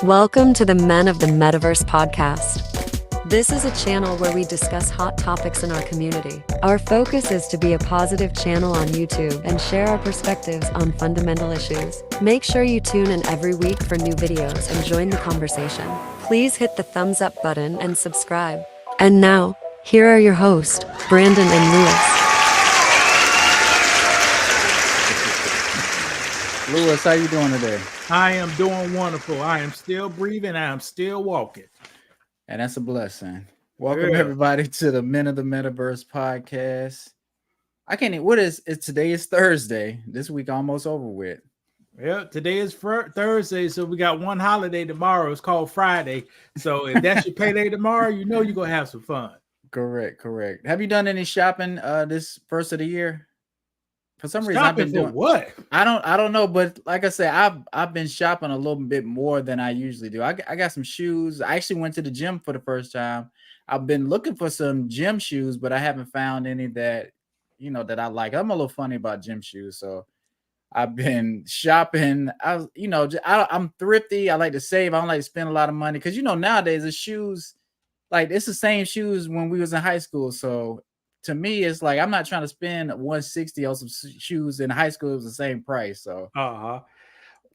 Welcome to the Men of the Metaverse podcast. This is a channel where we discuss hot topics in our community. Our focus is to be a positive channel on YouTube and share our perspectives on fundamental issues. Make sure you tune in every week for new videos and join the conversation. Please hit the thumbs up button and subscribe. And now, here are your hosts, Brandon and Lewis. Lewis, how you doing today? I am doing wonderful. I am still breathing. I am still walking. And that's a blessing. Welcome everybody to the Men of the Metaverse podcast. I can't even, what is it? Today is Thursday. This week almost over with. Yeah, today is Thursday, so we got one holiday tomorrow. It's called Friday. So if that's your payday tomorrow, you know you're gonna have some fun. Correct. Have you done any shopping this first of the year? For some reason, I've been doing what? I don't know, but like I said, I've been shopping a little bit more than I usually do. I got some shoes. I actually went to the gym for the first time. I've been looking for some gym shoes, but I haven't found any that that I like. I'm a little funny about gym shoes, so I've been shopping. I'm thrifty. I like to save. I don't like to spend a lot of money because nowadays the shoes, like it's the same shoes when we was in high school. So to me, it's like I'm not trying to spend $160 on some shoes. In high school. It was the same price. So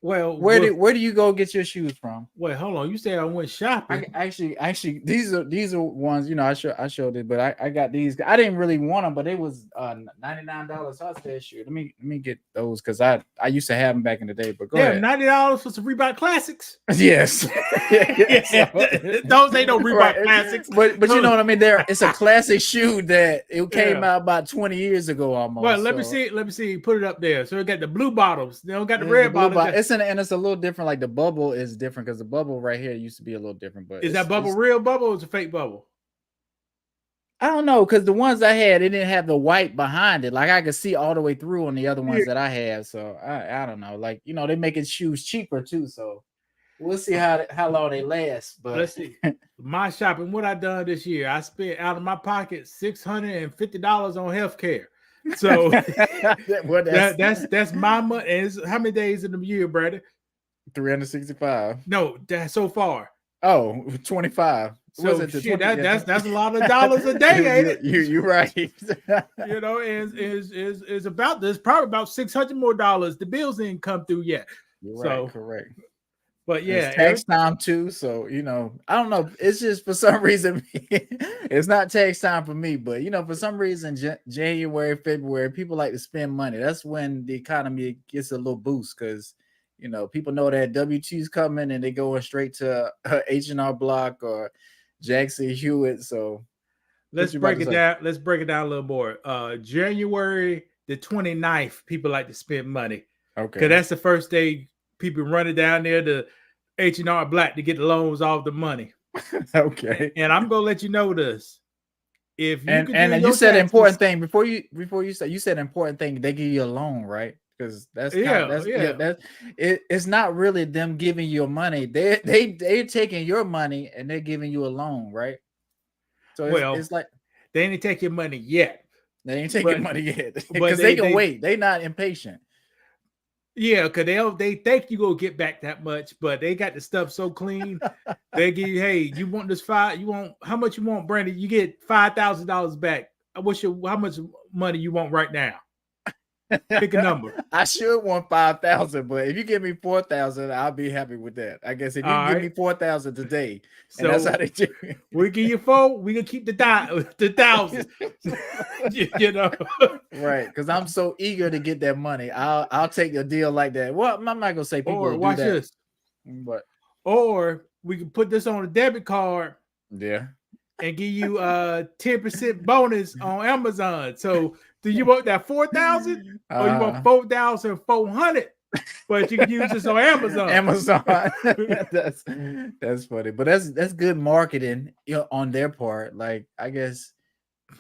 Well, where do you go get your shoes from? Wait, hold on. You said I went shopping. Actually, these are ones. I showed it, but I got these. I didn't really want them, but it was $99. So I said, shoot, let me get those because I used to have them back in the day. But go ahead. $90 for some Reebok Classics. Yes. Those ain't no Reebok Classics. But you know what I mean. It's a classic shoe that it came out about 20 years ago almost. Well, let me see. Put it up there. So it got the blue bottoms. They don't got the red bottoms. It's a little different. Like the bubble is different because the bubble right here used to be a little different. But is that bubble real bubble or is it a fake bubble? I don't know because the ones I had, it didn't have the white behind it. Like I could see all the way through on the other ones that I have. So I don't know. Like they making shoes cheaper too. So we'll see how long they last. But let's see. My shopping, what I done this year, I spent out of my pocket $650 on healthcare. So that's my money. And how many days in the year, brother? 365. No, that's so far. Oh, 25. So shit, that's a lot of dollars a day, ain't it? You're right. Is about this probably about $600 more. The bills didn't come through yet. You're right, correct. But yeah, it's tax time too. So I don't know. It's just for some reason it's not tax time for me. But for some reason, January, February, people like to spend money. That's when the economy gets a little boost because people know that W2's coming and they going straight to H&R Block or Jackson Hewitt. So let's break it down. Let's break it down a little more. January the 29th, people like to spend money. Okay, because that's the first day people running down there to H&R Block to get the loans off the money. Okay, and I'm gonna let you know this. If you you said an important thing before you said an important thing. They give you a loan, right? Because it's not really them giving you money. They're taking your money and they're giving you a loan, right? So it's like they ain't take your money yet. They ain't taking money yet because they can wait. They not impatient. Yeah, because they think you gonna get back that much, but they got the stuff so clean. They give you, hey, you want this how much you want, Brandon? You get $5,000 back. How much money you want right now? Pick a number. I should want 5,000, but if you give me 4,000, I'll be happy with that. I guess if you give me 4,000 today, so that's how they do it. We give you 4, we can keep the 1,000. Right? Because I'm so eager to get that money. I'll take a deal like that. Well, I'm not gonna say people watch do that, this, but or we can put this on a debit card. Yeah. And give you 10% bonus on Amazon. So do you want that 4,000 or you want 4,400? But you can use this on Amazon. That's funny, but that's good marketing on their part. Like I guess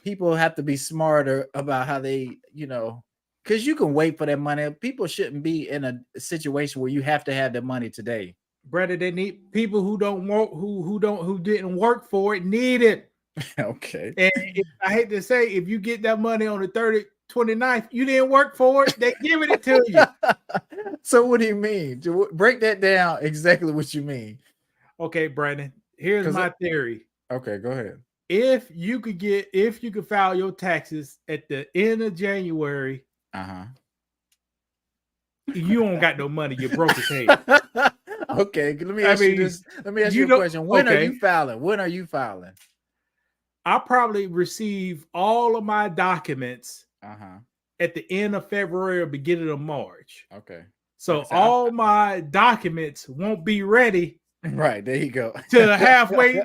people have to be smarter about how they because you can wait for that money. People shouldn't be in a situation where you have to have the money today. Brother, they need people who didn't work for it need it. Okay. And I hate to say, if you get that money on the 29th. You didn't work for it. They giving it to you. So what do you mean? Break that down exactly what you mean. Okay, Brandon. Here's my theory. Okay, go ahead. If you could file your taxes at the end of January, you don't got no money. You're broke as hell. Okay, let me ask you this. Let me ask you a question. When are you filing? When are you filing? I'll probably receive all of my documents at the end of February or beginning of March. Okay. So all my documents won't be ready. Right, there you go. To halfway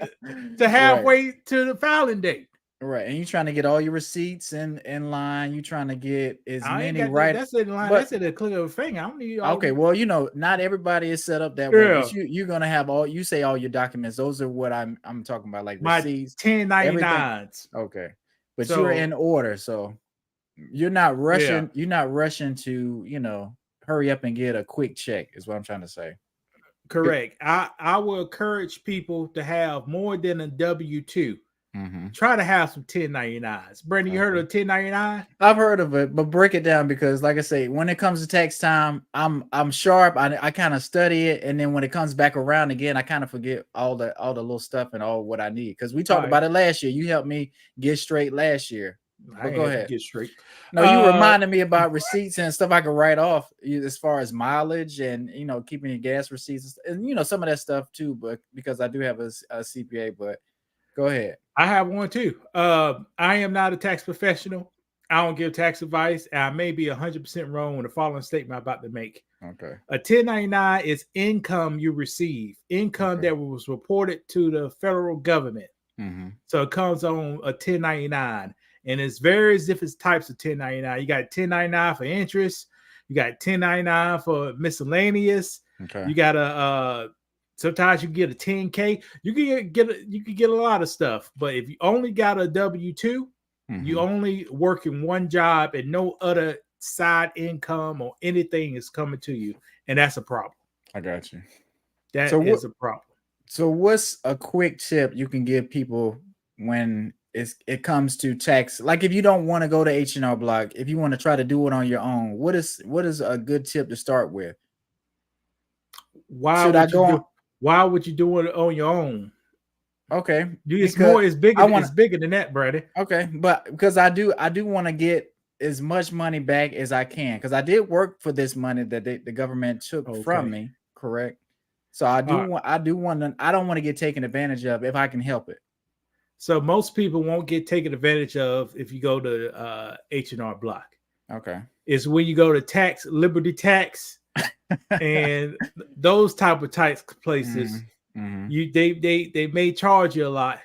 to the filing date. Right, and you're trying to get all your receipts in line. You're trying to get as many right. That's in line. That's at a click of a finger. I don't need all. Okay, well, not everybody is set up that way. But you're gonna have all. You say all your documents. Those are what I'm talking about, like my receipts, 1099s. Okay, but you're in order, so you're not rushing. Yeah. You're not rushing to hurry up and get a quick check. Is what I'm trying to say. Correct. I will encourage people to have more than a W-2. Try to have some 1099s. Brandon, you heard of 1099? I've heard of it, but break it down because, like I say, when it comes to tax time, I'm sharp. I kind of study it, and then when it comes back around again, I kind of forget all the little stuff and all what I need. Because we talked about it last year. You helped me get straight last year. But go ahead. Get straight. No, you reminded me about receipts and stuff I could write off as far as mileage and keeping your gas receipts and some of that stuff too. But because I do have a CPA, but go ahead. I have one too. I am not a tax professional. I don't give tax advice. And I may be 100% wrong with the following statement I'm about to make. Okay. A 1099 is income you receive, income that was reported to the federal government. So it comes on a 1099. And it's various different types of 1099. You got 1099 for interest. You got 1099 for miscellaneous. Okay. You got sometimes you get a 10K. You can get a lot of stuff. But if you only got a W-2, you only work in one job and no other side income or anything is coming to you. And that's a problem. I got you. That is a problem. So what's a quick tip you can give people when it comes to tax? Like if you don't want to go to H&R Block, if you want to try to do it on your own, what is a good tip to start with? Why would you do it on your own? Okay. It's bigger than that, Brady. Okay, but because I do want to get as much money back as I can, because I did work for this money that the government took from me, correct? So I don't want to get taken advantage of if I can help it. So most people won't get taken advantage of if you go to H&R Block. Okay. It's when you go to Liberty Tax, and those type of tax places. They may charge you a lot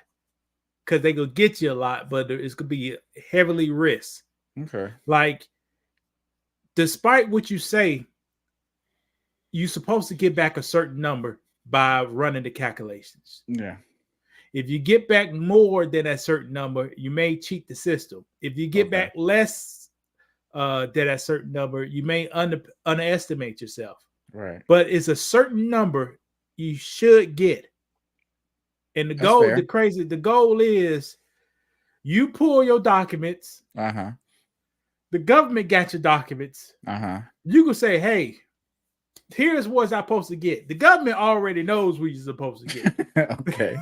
because they gonna get you a lot, but it's gonna be heavily risk. Okay. Like, despite what you say, you're supposed to get back a certain number by running the calculations. Yeah. If you get back more than a certain number, you may cheat the system. If you get back less than a certain number, you may underestimate yourself. Right. But it's a certain number you should get. And the goal is you pull your documents. The government got your documents. You can say, hey, here's what I'm supposed to get. The government already knows what you're supposed to get. Okay.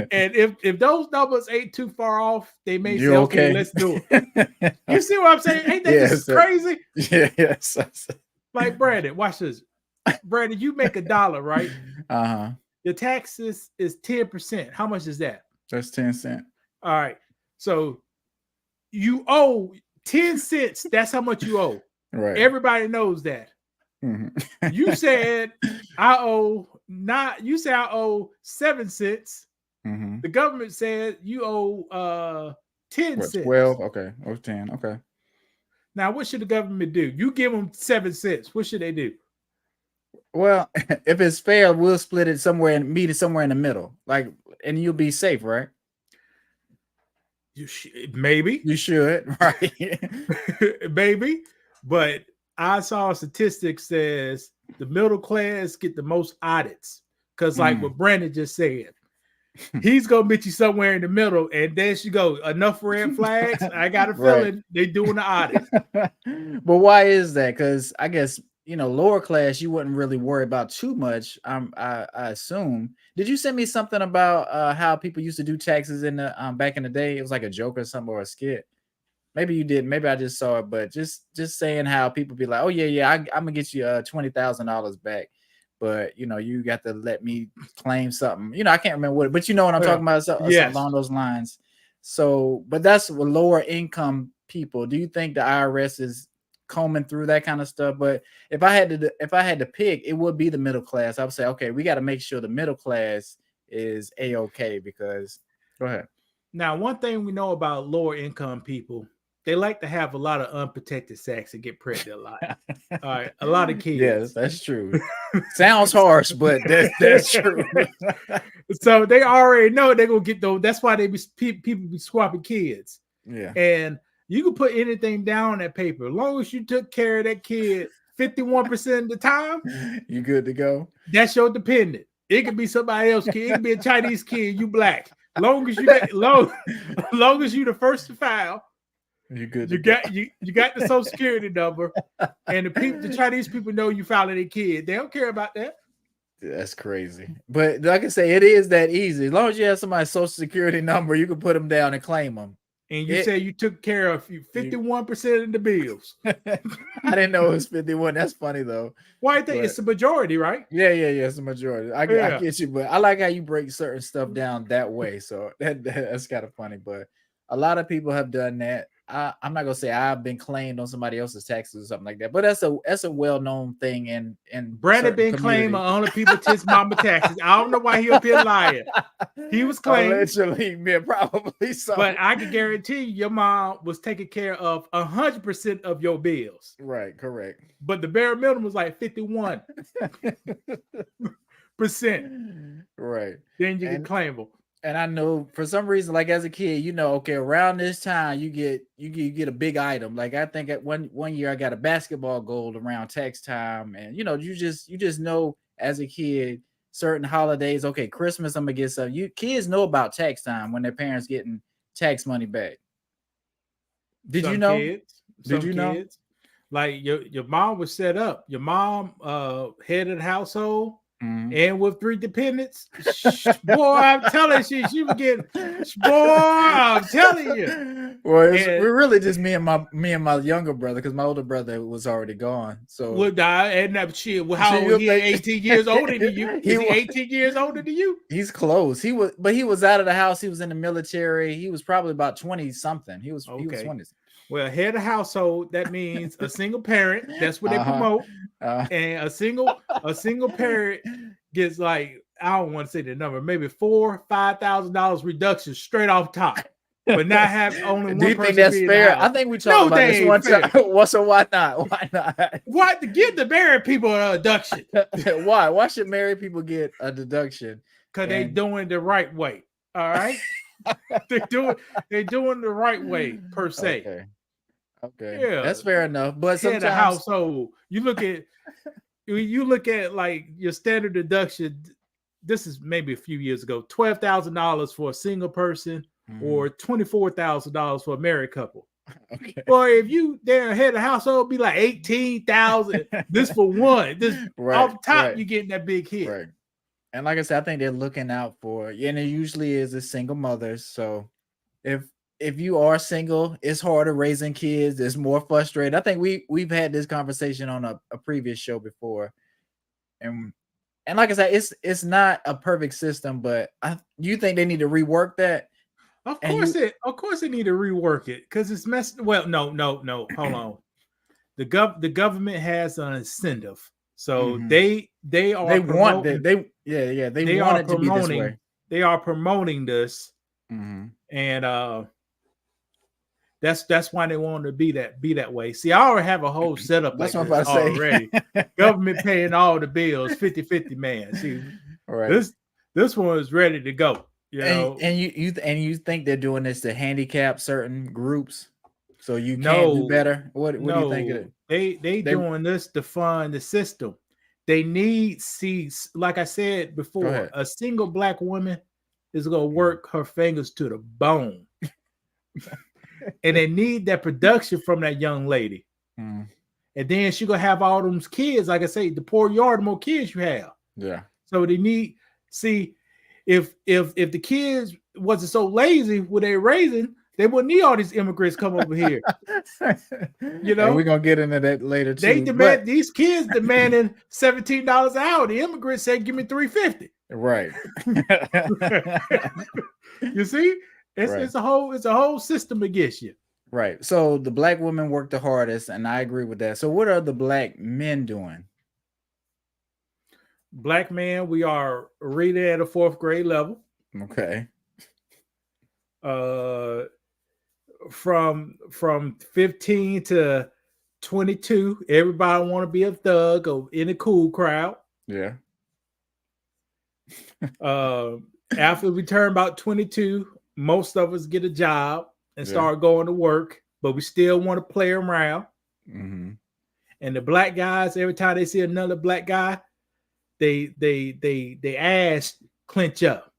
And if those numbers ain't too far off, they may say, okay, let's do it. You see what I'm saying? Ain't that just crazy? Yeah, yes. Like, Brandon, watch this. Brandon, you make $1, right? Your taxes is 10%. How much is that? That's 10 cents. All right. So you owe 10 cents. That's how much you owe. Right. Everybody knows that. You said I owe 7 cents. The government said you owe 10 cents. 12. Okay. Or 10. Okay. Now, what should the government do? You give them 7 cents. What should they do? Well, if it's fair, we'll split it somewhere and meet it somewhere in the middle. Like, and you'll be safe, right? Maybe you should, right? Maybe, but I saw statistics says the middle class get the most audits because, like what Brandon just said, He's gonna meet you somewhere in the middle, and there you go. Enough red flags. I got a feeling they doing the audit. But why is that? Because I guess lower class, you wouldn't really worry about too much. I assume. Did you send me something about how people used to do taxes in the back in the day? It was like a joke or something or a skit. Maybe you did. Maybe I just saw it. But just saying how people be like, oh yeah, I'm gonna get you $20,000 back. But you got to let me claim something. I can't remember what, but you know what I'm talking about. Something along those lines. So, but that's with lower income people. Do you think the IRS is combing through that kind of stuff? But if I had to pick, it would be the middle class. I would say, okay, we got to make sure the middle class is a-okay. Because go ahead. Now, one thing we know about lower income people, they like to have a lot of unprotected sex and get pregnant a lot. All right, a lot of kids. Yes, that's true. Sounds harsh, but that's true. So they already know they're gonna get those. That's why people be swapping kids. Yeah. And you can put anything down on that paper. As long as you took care of that kid 51% of the time, you good to go. That's your dependent. It could be somebody else's kid. It could be a Chinese kid. You black. Long as you long as you the first to file. You good? You got the Social Security number, and the Chinese people know you filing a kid. They don't care about that. That's crazy. But like I say, it is that easy. As long as you have somebody's Social Security number, you can put them down and claim them. And you say you took care of 51% of the bills. I didn't know it was 51. That's funny though. Well, I think it's a majority, right? Yeah. It's a majority. I get you, but I like how you break certain stuff down that way. So that's kind of funny. But a lot of people have done that. I'm not gonna say I've been claimed on somebody else's taxes or something like that, but that's a well-known thing. And Brandon been claimed on other people's his mama taxes. I don't know why he up here lying. He was claimed. Allegedly, man, probably so. But I can guarantee you, your mom was taking care of 100% of your bills. Right, correct. But the bare minimum was like 51%. Right. Then you can claim them. And I know for some reason, like as a kid, okay, around this time you get a big item. Like I think at one year I got a basketball goal around tax time, and you just know as a kid certain holidays. Okay, Christmas I'm gonna get something. You kids know about tax time when their parents getting tax money back. Did you know? Did you know? Like your mom was set up. Your mom head of the household. Mm-hmm. And with 3 dependents, boy, I'm telling you, she would get. Boy, I'm telling you. Well, we're really just me and my younger brother, because my older brother was already gone. So would die and that shit. How old? He 18 years older than you? Is he 18 years older than you? He's close. He was out of the house. He was in the military. He was probably about 20 something. He was 20. Well, head of household, that means a single parent. That's what they promote. And a single parent gets like, I don't want to say the number, maybe $4,000-$5,000 reduction straight off top. But not have only one. Do you think that's fair? I think we talked about this one time. So why not? Why not? Why to give the married people a deduction? Why? Why should married people get a deduction? Because they doing the right way. All right. They're doing the right way per se. Okay. Yeah, that's fair enough. But sometimes the household, you look at like your standard deduction. This is maybe a few years ago, $12,000 for a single person, or $24,000 for a married couple. Okay. Or if you there head of the household, be like $18,000. This for one. This off top, you getting that big hit. Right. And like I said, I think they're looking out for, and it usually is a single mothers. So if you are single, it's harder raising kids. It's more frustrating. I think we've had this conversation on a previous show before, and like I said, it's not a perfect system, but you think they need to rework that? Of course they need to rework it because it's messed. Well, no. Hold on. The government has an incentive, so they want it to be this way. They are promoting this, and that's why they want to be that way. See, I already have a whole setup like this already. Government paying all the bills, 50-50, man. See, this one is ready to go. You know, and you think they're doing this to handicap certain groups, so you can do better. What do you think of it? They doing this to fund the system. They need, like I said before, a single black woman is going to work her fingers to the bone. And they need that production from that young lady. Mm. And then she going to have all those kids. Like I say, the poor yard, the more kids you have. Yeah. So they need, see, if the kids wasn't so lazy when they raising, they wouldn't need all these immigrants come over here. You know, and we're gonna get into that later too. They demand these kids demanding $17 an hour. The immigrants said, "Give me $3.50." Right. You see, it's a whole system against you. Right. So the black women work the hardest, and I agree with that. So what are the black men doing? Black men, we are reading at a 4th grade level. Okay. From 15 to 22, everybody want to be a thug or in a cool crowd. Yeah. After we turn about 22, most of us get a job and start going to work, but we still want to play around. Mm-hmm. And the black guys, every time they see another black guy, they ass clench up.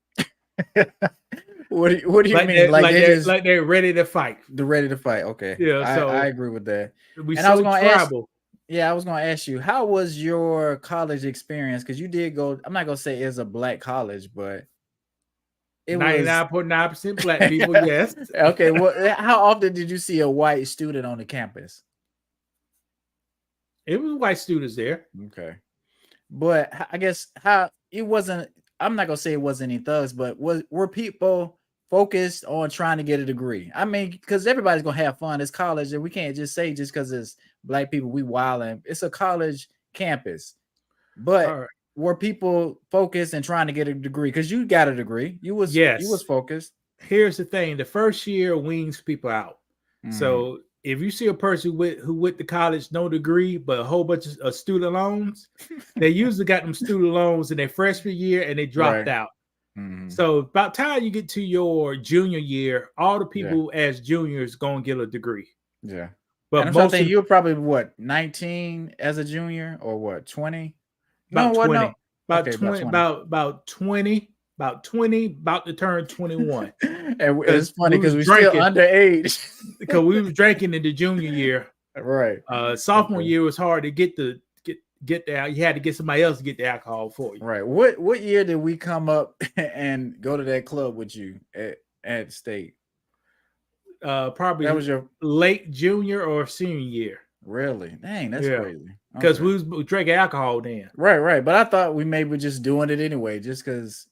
What do you mean? Like they're ready to fight. They're ready to fight. Okay. Yeah. So I agree with that. I was gonna ask you, how was your college experience? Because you did go. I'm not gonna say it's a black college, but it 99.9% black people. Yes. Okay. Well, how often did you see a white student on the campus? It was white students there. Okay. But I guess how it wasn't. I'm not gonna say it wasn't any thugs, but were people focused on trying to get a degree? I mean, because everybody's gonna have fun. It's college, and we can't just say just because it's black people we wilding. It's a college campus, but were people focused and trying to get a degree? Because you got a degree, you was focused. Here's the thing: the first year weans people out. Mm-hmm. So if you see a person who went to college, no degree, but a whole bunch of student loans, they usually got them student loans in their freshman year and they dropped out. Mm-hmm. So about time you get to your junior year, all the people as juniors gonna get a degree. Yeah. But most of you're probably what, 19 as a junior or what, 20? About 20. About 20. About 20, about to turn 21. And it's funny because we're still underage. Because we was drinking in the junior year. Right. Sophomore year was hard to get the you had to get somebody else to get the alcohol for you. Right. What year did we come up and go to that club with you at State? Probably that was your late junior or senior year. Really? Dang, that's crazy. Because we was drinking alcohol then. Right. But I thought we maybe were just doing it anyway, just because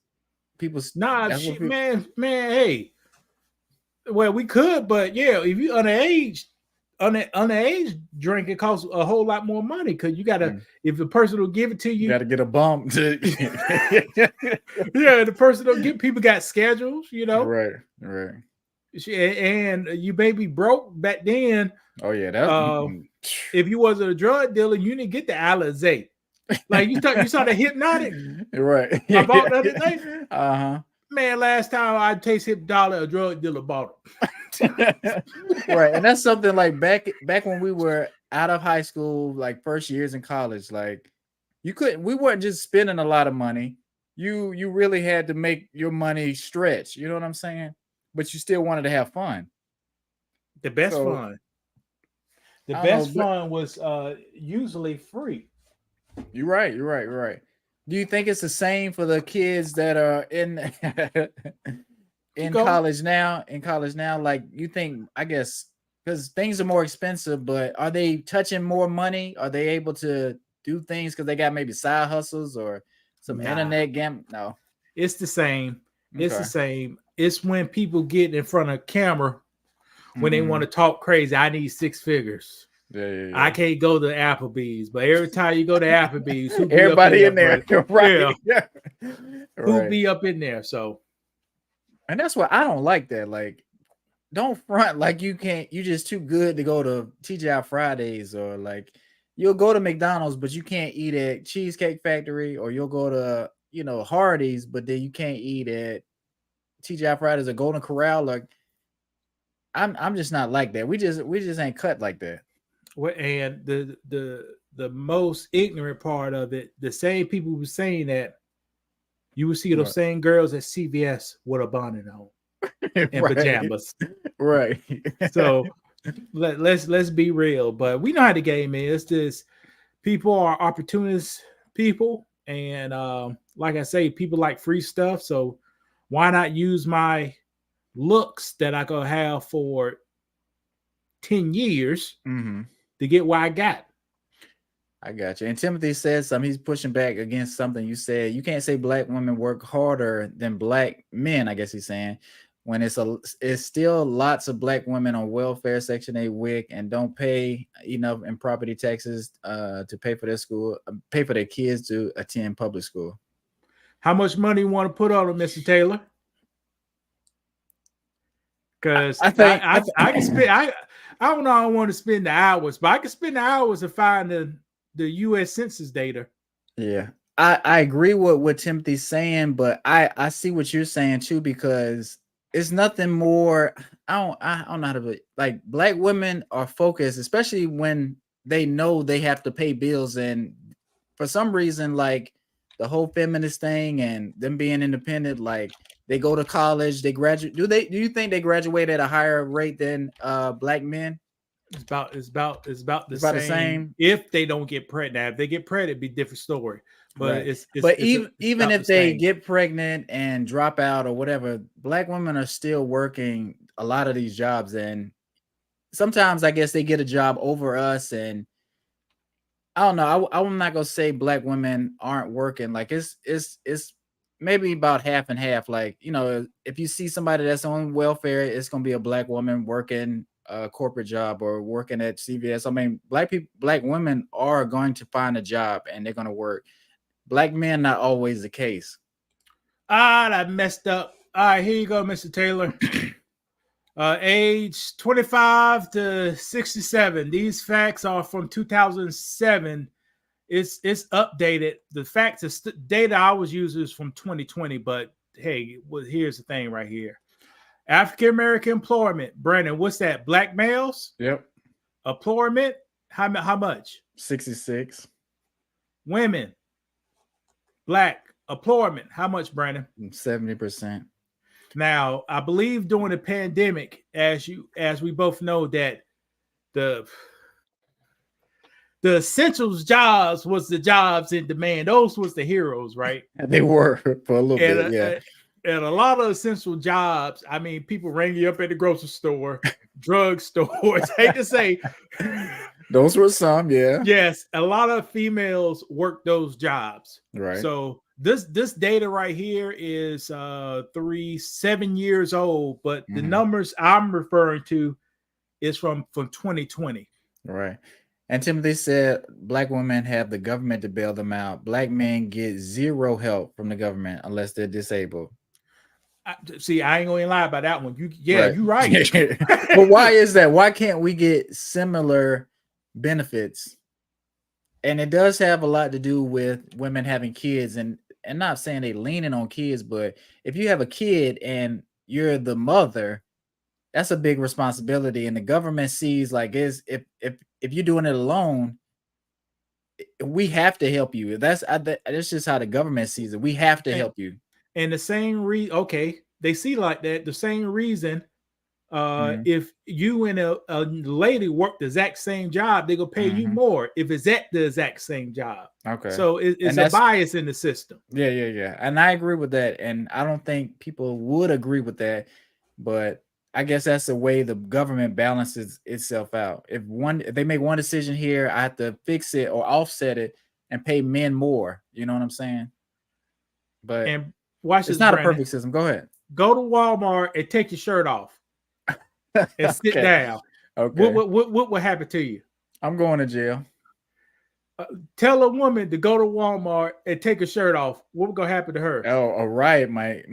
people. Man, hey. Well, we could, but yeah, if you underage drink, it costs a whole lot more money because you gotta. If the person will give it to you, got to get a bump. The person will get. People got schedules, you know. Right. And you may be broke back then. Oh yeah, that. If you wasn't a drug dealer, you didn't get the Alizé. Like you saw the Hypnotic, right? I bought the other day. Man, last time I taste $1, a drug dealer bought it. Right, and that's something like back when we were out of high school, like first years in college. Like we weren't just spending a lot of money. You really had to make your money stretch. You know what I'm saying? But you still wanted to have fun. The best fun. The best fun was usually free. You're right. Do you think it's the same for the kids that are in college now? In college now, like you think? I guess because things are more expensive, but are they touching more money? Are they able to do things because they got maybe side hustles or some internet game? No, it's the same. It's the same. It's when people get in front of camera when they want to talk crazy. I need 6 figures. Yeah. I can't go to Applebee's, but every time you go to Applebe's, everybody in there, right? Yeah. Who be up in there? So, and that's what I don't like. That like, don't front like you just too good to go to TGI Fridays or like you'll go to McDonald's, but you can't eat at Cheesecake Factory, or you'll go to Hardee's, but then you can't eat at TGI Fridays or Golden Corral. Like, I'm just not like that. We just ain't cut like that. And the most ignorant part of it, the same people who were saying that you will see those same girls at CVS with a bonnet on and Right. pajamas. Right. So let's be real. But we know how the game is. This people are opportunist people, and like I say, people like free stuff. So why not use my looks that I could have for 10 years to get what I got? I got you. And Timothy says something. He's pushing back against something you said. You can't say black women work harder than black men, I guess he's saying, when it's still lots of black women on welfare, Section 8 WIC, and don't pay enough in property taxes to pay for their school, pay for their kids to attend public school. How much money you want to put on it, Mr. Taylor? Because I can spend. I don't know. I don't want to spend the hours, but I can spend the hours to find the U.S. Census data. Yeah, I agree with what Timothy's saying, but I see what you're saying too, because it's nothing more. I don't know how to, like, black women are focused, especially when they know they have to pay bills, and for some reason, like the whole feminist thing and them being independent, like they go to college, they graduate. Do you think they graduate at a higher rate than black men? It's about the same. If they don't get pregnant, if they get pregnant, it'd be a different story. But right. Even if they get pregnant and drop out or whatever, black women are still working a lot of these jobs, and sometimes I guess they get a job over us. And I don't know. I'm not gonna say black women aren't working. Like it's maybe about half and half. Like, you know, if you see somebody that's on welfare, it's gonna be a black woman working a corporate job or working at CVS. I mean, black women are going to find a job and they're going to work. Black men, not always the case. That messed up. All right, here you go, Mr. Taylor. Age 25 to 67. These facts are from 2007. It's updated. The facts is data I was using is from 2020, but hey, here's the thing right here. African American employment, Brandon. What's that? Black males? Yep. Employment? How much? 66. Women. Black employment. How much, Brandon? 70%. Now, I believe during the pandemic, as we both know, that the essentials jobs was the jobs in demand. Those was the heroes, right? They were for a little bit, yeah. And a lot of essential jobs, I mean, people rang you up at the grocery store, drug stores. Hate to say, those were some, yeah. Yes, a lot of females work those jobs. Right. So this data right here is 7 years old, but the numbers I'm referring to is from 2020. Right. And Timothy said black women have the government to bail them out. Black men get zero help from the government unless they're disabled. See, I ain't gonna lie about that one. You're right. But why is that? Why can't we get similar benefits? And it does have a lot to do with women having kids, and not saying they leaning on kids, but if you have a kid and you're the mother, that's a big responsibility. And the government sees like if you're doing it alone, we have to help you. That's just how the government sees it. We have to help you. And the same they see like that. The same reason, if you and a lady work the exact same job, they're gonna pay you more if it's at the exact same job. Okay. So it's a bias in the system. Yeah. And I agree with that. And I don't think people would agree with that, but I guess that's the way the government balances itself out. If they make one decision here, I have to fix it or offset it and pay men more. You know what I'm saying? But it's not a perfect system. Go ahead. Go to Walmart and take your shirt off and sit down. Okay. What will happen to you? I'm going to jail. Tell a woman to go to Walmart and take her shirt off. What will happen to her? Oh, a riot might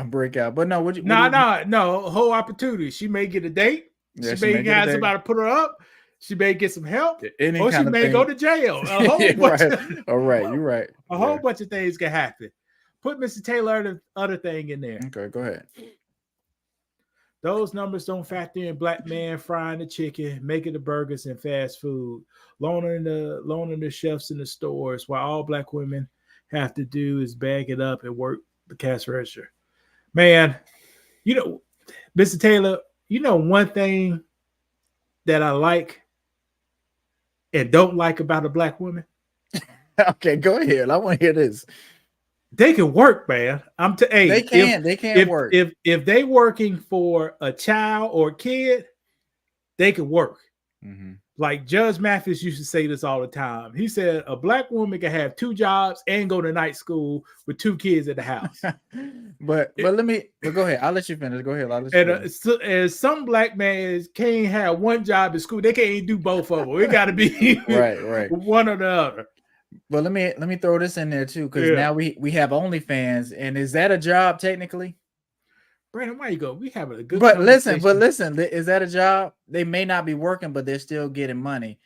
break out. But no, no. Whole opportunity. She may get a date. Yeah, she may have somebody to put her up. She may get some help. Or she may go to jail. A whole bunch all right, you're right. A whole bunch of things can happen. Put Mr. Taylor the other thing in there. Okay, go ahead. Those numbers don't factor in black men frying the chicken, making the burgers and fast food, loaning the chefs in the stores, while all black women have to do is bag it up and work the cash register. Man, you know, Mr. Taylor, you know one thing that I like and don't like about a black woman? Okay, go ahead. I want to hear this. They can work, man. Hey, They can work. If they working for a child or a kid, they can work. Mhm. Like Judge Mathis used to say this all the time. He said a black woman can have 2 jobs and go to night school with 2 kids at the house. but go ahead. I'll let you finish. Go ahead. I'll let you finish. And some black men can't have 1 job in school. They can't do both of them. It got to be right. one or the other. But let me throw this in there too, because now we have OnlyFans, and is that a job technically? Brandon, why you go? We having a good. But listen, is that a job? They may not be working, but they're still getting money.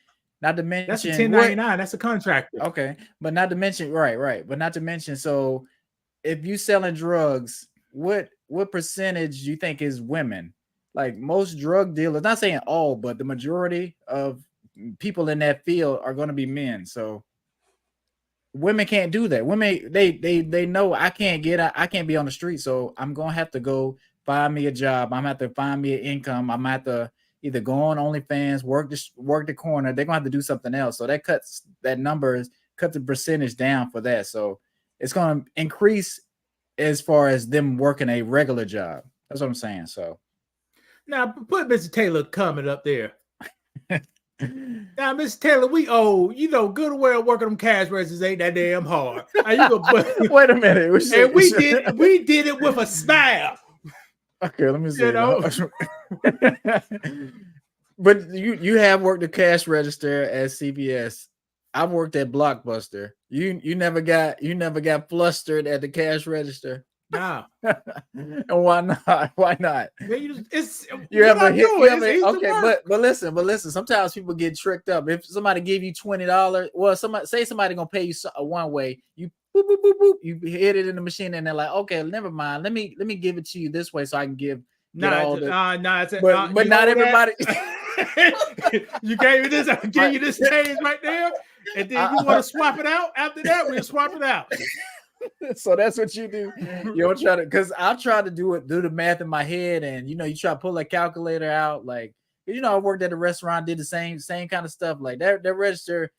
Not to mention that's a 1099. That's a contractor. Okay, but not to mention right. But not to mention, so if you selling drugs, what percentage do you think is women? Like most drug dealers, not saying all, but the majority of people in that field are going to be men. So women can't do that. Women, they know I can't be on the street, so I'm gonna have to go find me a job. I'm gonna have to find me an income. I'm gonna have to either go on OnlyFans, work the corner. They're gonna have to do something else. So that cuts the percentage down for that. So it's gonna increase as far as them working a regular job. That's what I'm saying. So now put Mr. Taylor comment up there. Now, Mr. Taylor, we good and well working them cash registers ain't that damn hard. Wait a minute. And we did it with a smile. Okay, let me see. But you have worked the cash register at CVS. I've worked at Blockbuster. You never got flustered at the cash register. Nah. And why not? Why not? Okay, but listen. Sometimes people get tricked up. If somebody give you $20, well, somebody gonna pay you one way. You boop boop boop boop. You hit it in the machine, and they're like, okay, never mind. Let me give it to you this way so I can give. But not everybody. You gave me this. I gave you this change right there, and then you want to swap it out. After that, we swap it out. So that's what you do. You don't try to, because I'll try to do the math in my head, and you try to pull a calculator out. Like, I worked at a restaurant, did the same kind of stuff. Like that register,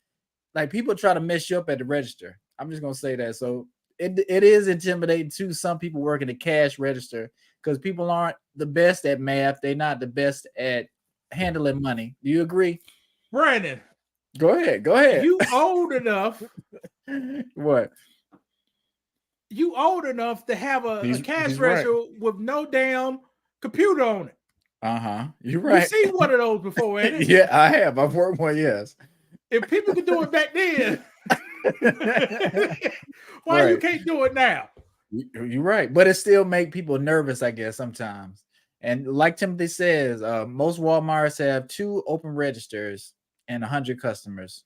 like people try to mess you up at the register. I'm just gonna say that. So it is intimidating to some people working the cash register, because people aren't the best at math. They're not the best at handling money. Do you agree? Brandon, go ahead. You old enough. What? You old enough to have a cash register with no damn computer on it. You're right. You've seen one of those before, ain't it? Yeah, I have. I've worked one, yes. If people could do it back then, why you can't do it now? You're right. But it still make people nervous, I guess, sometimes. And like Timothy says, most Walmarts have 2 open registers and 100 customers.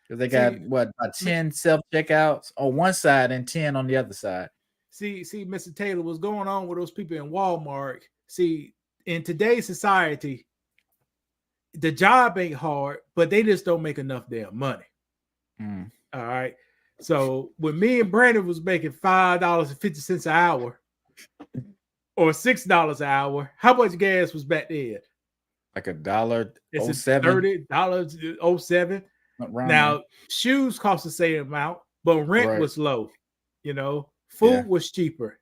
Because they got about 10 self-checkouts on one side and 10 on the other side. See, Mr. Taylor, what's going on with those people in Walmart? See, in today's society, the job ain't hard, but they just don't make enough damn money. All right. So when me and Brandon was making $5.50 an hour or $6 an hour, how much gas was back then? Like $1.07. $30.07. Now, shoes cost the same amount, but rent was low. Food was cheaper.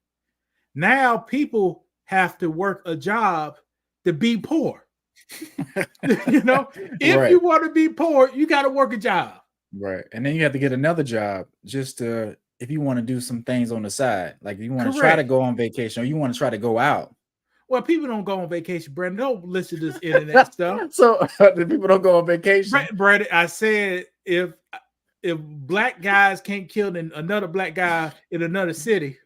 Now people have to work a job to be poor. If you want to be poor, you got to work a job. Right. And then you have to get another job just to, if you want to do some things on the side, like you want to try to go on vacation or you want to try to go out. Well, people don't go on vacation, Brandon. Don't listen to this internet stuff. So the people don't go on vacation. Brandon, I said if black guys can't kill another black guy in another city,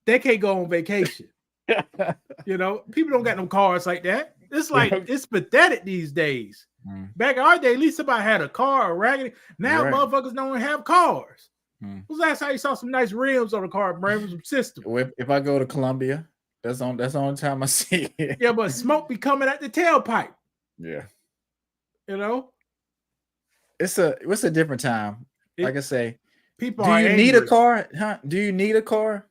they can't go on vacation. People don't got no cars like that. It's like it's pathetic these days. Back in our day, at least somebody had a car or raggedy. Now motherfuckers don't have cars. When's the last time you saw some nice rims on a car, Brandon? Some system. If I go to Colombia. That's the only time I see it. Yeah, but smoke be coming at the tailpipe. Yeah. It's a different time. Like I say, People Do are you angry. need a car? Huh? Do you need a car?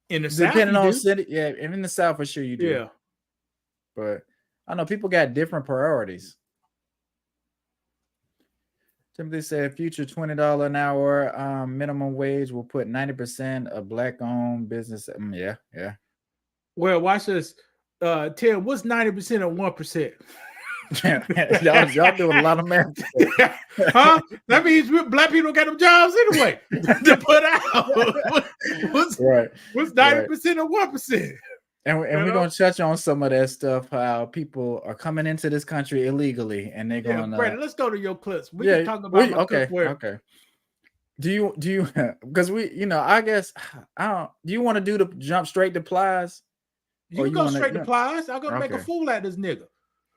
In the South, Depending you on do. city, yeah, and in the South for sure you do. Yeah. But I know people got different priorities. Timothy said future $20 an hour minimum wage will put 90% of black-owned business. Yeah. Well, watch this. Tim, what's 90% of 1%? y'all doing a lot of math. Huh? That means black people got them jobs anyway to put out. What's 90% of 1%? And we're going to touch on some of that stuff, how people are coming into this country illegally and they're going to... Brandon, let's go to your clips. We can talk about my cookware. Okay. Do you, because I guess, do you want to do the jump straight to Plies? You go straight to Plies. I'm going to make a fool out of this nigga.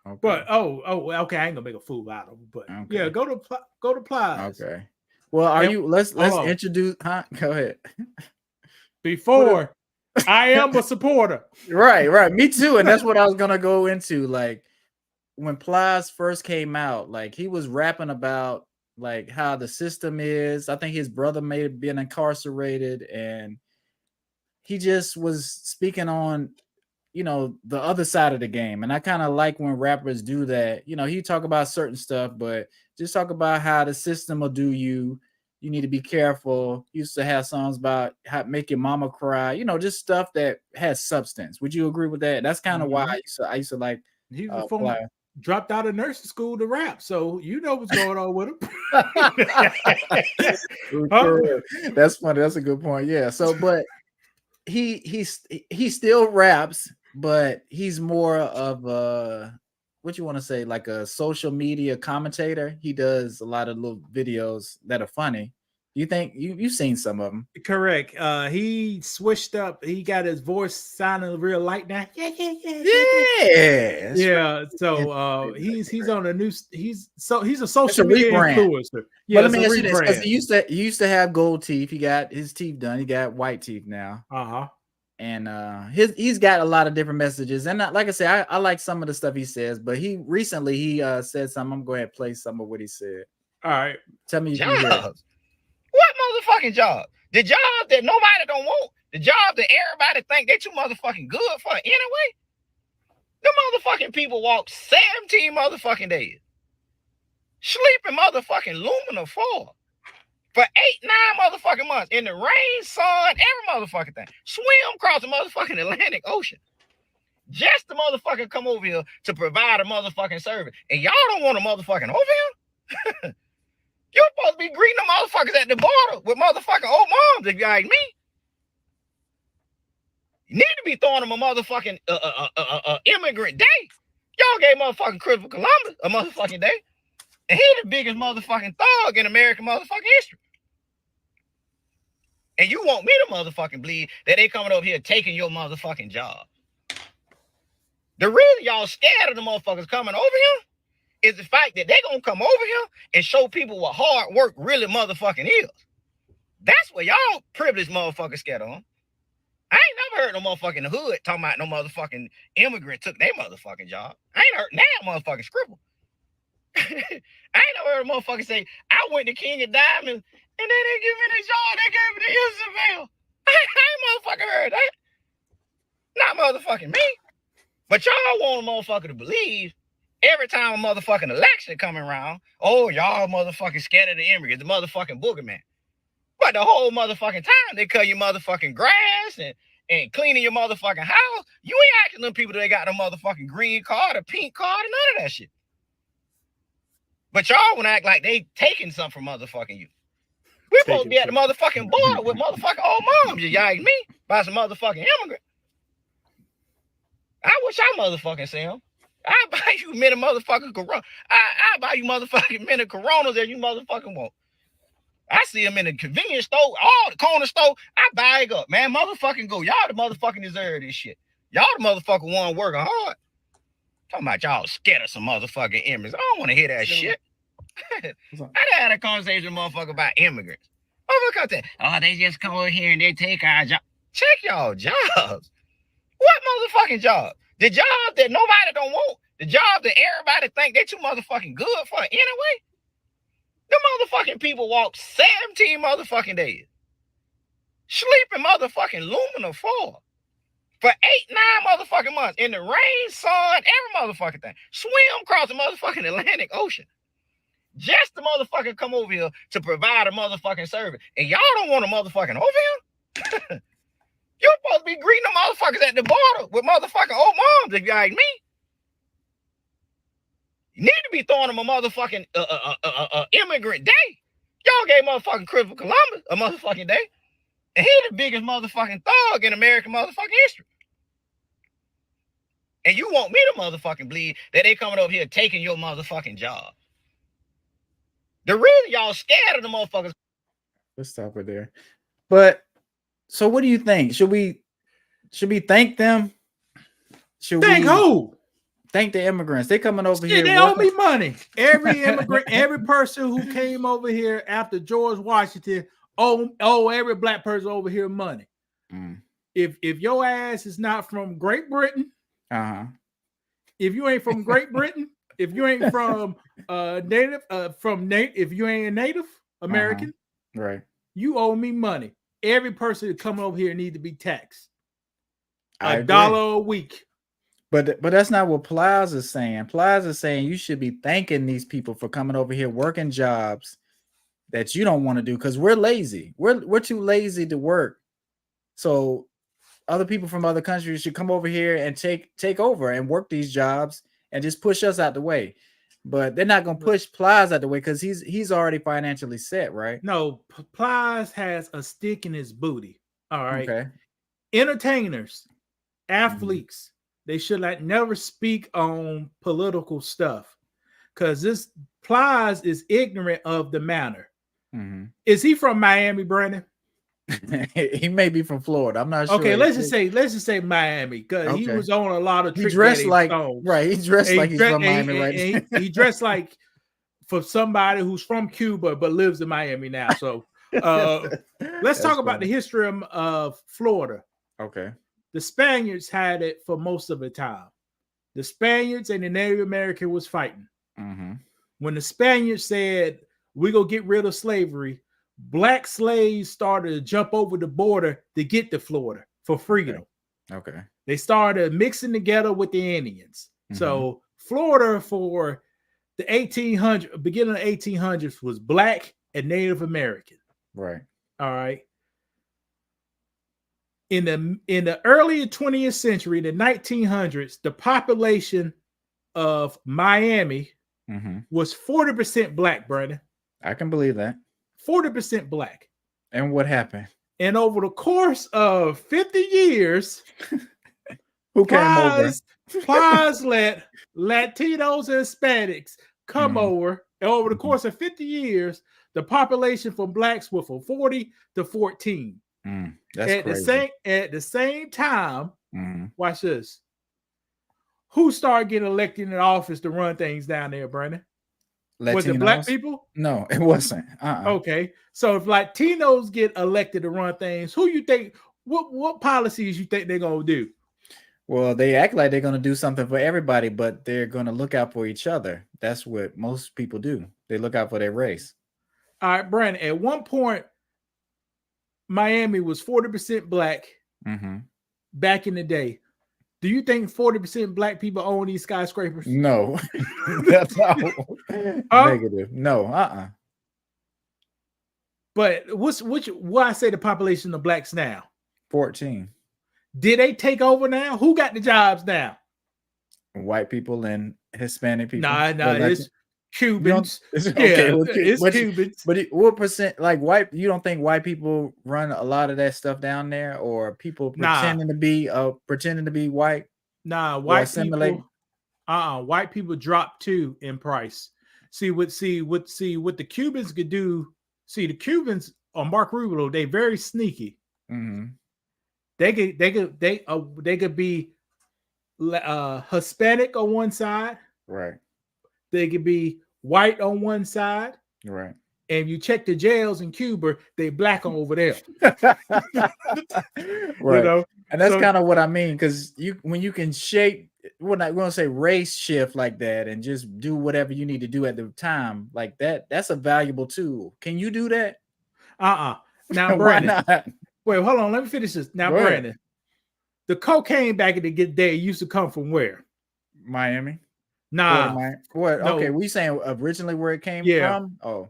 Okay. But, okay, I ain't going to make a fool out of him. But, yeah, go to Plies. Okay. Well, let's introduce, go ahead. Before... I am a supporter. Right. Me too. And that's what I was gonna go into. Like when Plies first came out, like he was rapping about like how the system is. I think his brother may have been incarcerated, and he just was speaking on, the other side of the game. And I kind of like when rappers do that. He talk about certain stuff, but just talk about how the system will do you. You need to be careful. Used to have songs about how make your mama cry, just stuff that has substance. Would you agree with that? That's kind of why I used to like. He was dropped out of nursing school to rap, so you know what's going on with him. That's funny. That's a good point. Yeah. So, but he still raps, but he's more of a, what you want to say, like a social media commentator. He does a lot of little videos that are funny. You think you've seen some of them? Correct. He switched up. He got his voice sounding real light now. Yeah. So he's on a new. He's a social media influencer. Yeah. But let me ask you this, because he used to have gold teeth. He got his teeth done. He got white teeth now. And he's got a lot of different messages. And like I said, I like some of the stuff he says, but he recently said something. I'm going to play some of what he said. All right. Tell me you can hear it. What motherfucking job? The job that nobody don't want. The job that everybody think they too motherfucking good for anyway. The motherfucking people walk 17 motherfucking days. Sleeping motherfucking aluminum foil. For 8-9 motherfucking months in the rain, sun, every motherfucking thing. Swim across the motherfucking Atlantic Ocean. Just the motherfucker come over here to provide a motherfucking service. And y'all don't want a motherfucking over here? You're supposed to be greeting the motherfuckers at the border with motherfucking old moms if you like me. You need to be throwing them a motherfucking immigrant day. Y'all gave motherfucking Christopher Columbus a motherfucking day. And he's the biggest motherfucking thug in American motherfucking history. And you want me to motherfucking believe that they coming over here taking your motherfucking job. The reason y'all scared of the motherfuckers coming over here is the fact that they gonna come over here and show people what hard work really motherfucking is. That's what y'all privileged motherfuckers scared on. I ain't never heard no motherfucking in the hood talking about no motherfucking immigrant took their motherfucking job. I ain't heard now motherfucking scribble. I ain't never heard a motherfucker say, I went to King of Diamonds and they didn't give me the job, they gave me the Isabel. I ain't motherfucking heard that. Not motherfucking me. But y'all want a motherfucker to believe every time a motherfucking election coming around, oh, y'all motherfucking scared of the immigrants, the motherfucking boogeyman. But the whole motherfucking time they cut your motherfucking grass and cleaning your motherfucking house, you ain't asking them people that they got the motherfucking green card, a pink card, and none of that shit. But y'all want to act like they taking something from motherfucking you. We're supposed to be at the motherfucking border with motherfucking old moms, you like me, by some motherfucking immigrant. I wish I motherfucking see them. I buy you many motherfucking Corona. I buy you motherfucking many Coronas that you motherfucking want. I see them in the convenience store, all the corner store. I buy it up, man. Motherfucking go. Y'all the motherfucking deserve this shit. Y'all the motherfucking one working hard. Talking about y'all scared of some motherfucking immigrants. I don't want to hear that shit. I done had a conversation with motherfucker about immigrants. Motherfucker said, oh, they just come over here and they take our job. Check y'all jobs. What motherfucking job? The job that nobody don't want. The job that everybody think they too motherfucking good for anyway. The motherfucking people walk 17 motherfucking days. Sleeping motherfucking aluminum foil for 8-9 motherfucking months in the rain, sun, every motherfucking thing. Swim across the motherfucking Atlantic Ocean. Just the motherfucker come over here to provide a motherfucking service. And y'all don't want a motherfucking over here? You're supposed to be greeting the motherfuckers at the border with motherfucking old moms if you like me. You need to be throwing them a motherfucking immigrant day. Y'all gave motherfucking Christopher Columbus a motherfucking day. And he's the biggest motherfucking thug in American motherfucking history. And you want me to motherfucking believe that they coming over here taking your motherfucking job. The reason y'all scared of the motherfuckers. Let's stop it there. But so what do you think? Should we thank them? Should Thank we who? thank the immigrants? They coming over Yeah, here. they owe me money. Every immigrant, every person who came over here after George Washington owe every black person over here money. Mm. If your ass is not from Great Britain, If you ain't from Great Britain, if you ain't from if you ain't a Native American, right, you owe me money. Every person that come over here need to be taxed I $1 a week. But that's not what Plaza's saying. Plaza's saying you should be thanking these people for coming over here working jobs that you don't want to do because we're lazy. We're too lazy to work. So other people from other countries should come over here and take over and work these jobs and just push us out the way. But they're not gonna push Plaza out the way because he's already financially set, right? No, Plies has a stick in his booty. All right. Okay. Entertainers, athletes, they should never speak on political stuff because this Plies is ignorant of the matter. Mm-hmm. Is he from Miami, Brandon? He may be from Florida. I'm not sure. Okay, let's just say Miami because he was on a lot of. He dressed like songs. Right. He dressed like he's from Miami, right? He dressed like for somebody who's from Cuba but lives in Miami now. So let's talk about the history of Florida. Okay. The Spaniards had it for most of the time. The Spaniards and the Native American was fighting. Mm-hmm. When the Spaniards said we're gonna get rid of slavery, black slaves started to jump over the border to get to Florida for freedom. Okay. They started mixing together with the Indians. Mm-hmm. So Florida for the 1800s, beginning of the 1800s, was black and Native American. Right. All right. In the early 20th century, the 1900s, the population of Miami was 40% black, Brandon. I can believe that. 40% black. And what happened? And over the course of 50 years, who came over? Plies let Latinos and Hispanics come over. And over the course of 50 years, the population from blacks went from 40 to 14. That's crazy. At the same time, watch this. Who started getting elected in office to run things down there, Brandon? Latinos? Was it black people? No, it wasn't. Okay, so if Latinos get elected to run things, who you think? What policies you think they're gonna do? Well, they act like they're gonna do something for everybody, but they're gonna look out for each other. That's what most people do. They look out for their race. All right, Brandon. At one point, Miami was 40% black back in the day. Do you think 40% black people own these skyscrapers? No, that's not negative. No, But what I say the population of blacks now? 14. Did they take over now? Who got the jobs now? White people and Hispanic people. Nah, it's Cubans. It's Cubans. But what percent, like white? You don't think white people run a lot of that stuff down there, or people pretending to be white? Nah, white people. White people drop too in price. See what the Cubans could do. See, the Cubans on Mark Rubio, they very sneaky. They could be Hispanic on one side, right? They could be white on one side, right? And you check the jails in Cuba, they black on over there, right? You know? And that's kind of what I mean, because when you can shape we're not going to say race shift like that and just do whatever you need to do at the time like that. That's a valuable tool. Can you do that? Now, Why Brandon, not? wait, hold on. Let me finish this. Now, Go ahead. Brandon, the cocaine back in the day used to come from where? Miami. Nah, What? no. Okay, we saying originally where it came Yeah. from? Oh,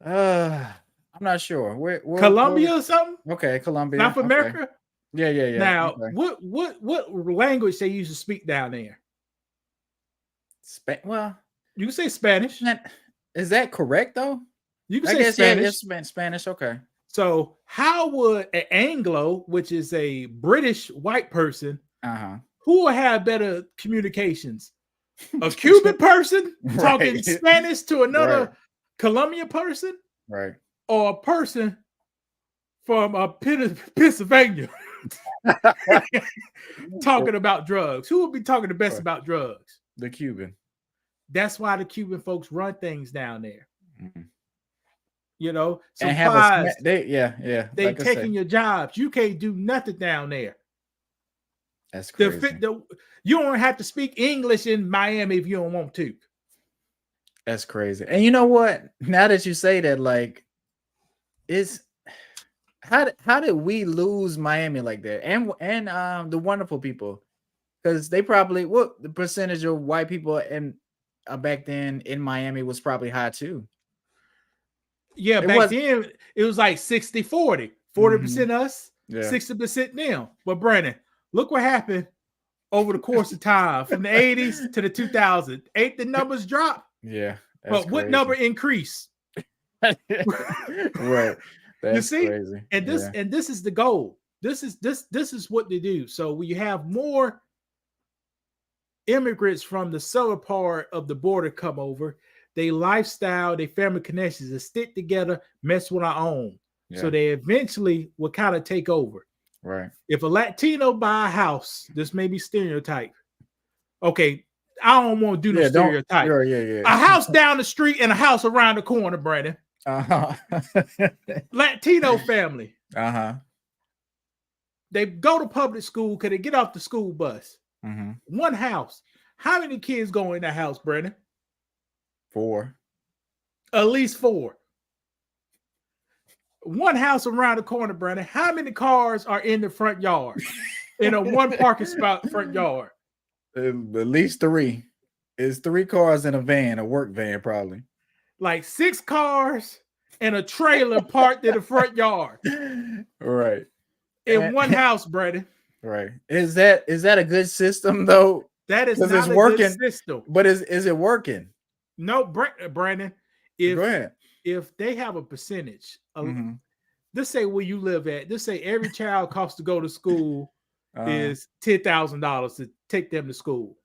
I'm not sure. Where Colombia or something? Okay, Colombia. South Okay. America? Yeah. Now, okay. what language they used to speak down there? Well, You can say Spanish. is that correct though? You can I say guess Spanish. yeah, it's Spanish. Okay. So how would an Anglo, which is a British white person, who will have better communications? A Cuban person talking Right. Spanish to another Right. Colombian person, Right. or a person from Pennsylvania talking about drugs? Who would be talking the best Right. about drugs? The Cuban. That's why the Cuban folks run things down there. Mhm. You know, And supplies. yeah. They like I taking said, your jobs. You can't do nothing down there. that's crazy. You don't have to speak English in Miami if you don't want to. That's crazy. And you know what? Now that you say that, like, how did we lose Miami like that? And the wonderful people, because they probably what the percentage of white people and back then in Miami was probably high too. Yeah, It back was- then it was like 60-40. 40% us, Yeah. 60% them. But Brandon, look what happened over the course of time from the 80s to the 2000s. Ain't the numbers drop? Yeah. But what number increase? Right. That's see? crazy. And this is the goal. This is what they do. So when you have more immigrants from the southern part of the border come over, they lifestyle, they family connections, they stick together, mess with our own. Yeah. So they eventually will kind of take over. Right. If a Latino buy a house, this may be stereotype. Okay, I don't want to do no stereotype. Yeah. A house down the street and a house around the corner, Brandon. Latino family. They go to public school because they get off the school bus. One house. How many kids go in that house, Brandon? 4. At least 4. One house around the corner, Brandon. How many cars are in the front yard? In a one parking spot front yard? At least 3. It's 3 cars in a van, a work van, probably. Like 6 cars and a trailer parked in the front yard. Right. In one house, Brandon. Right. Is that a good system though? That is 'Cause not it's a working. good system. But is it working? No, Brandon. Go ahead. If they have a percentage, Mhm. let's say where you live at, let's say every child costs to go to school is is $10,000 to take them to school.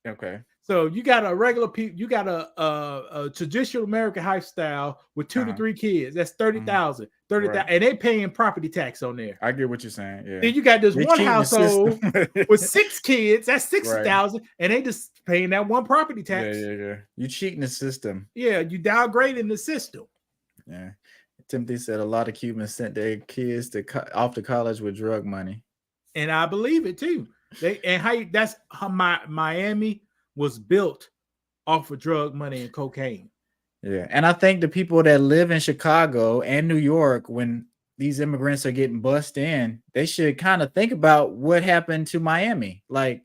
Okay. So you got a regular people, you got a traditional American lifestyle with 2 to 3 kids. That's 30,000. 30,000, Right. and they paying property tax on there. I get what you're saying. Yeah. Then you got this They one cheating the household system. with 6 kids. That's 60,000, and they just paying that one property tax. Yeah. You cheating the system. Yeah, you downgrading the system. Yeah. Timothy said a lot of Cubans sent their kids off to college with drug money. And I believe it too. That's how Miami was built off of drug money and cocaine. Yeah. And I think the people that live in Chicago and New York, when these immigrants are getting bussed in, they should kind of think about what happened to Miami. Like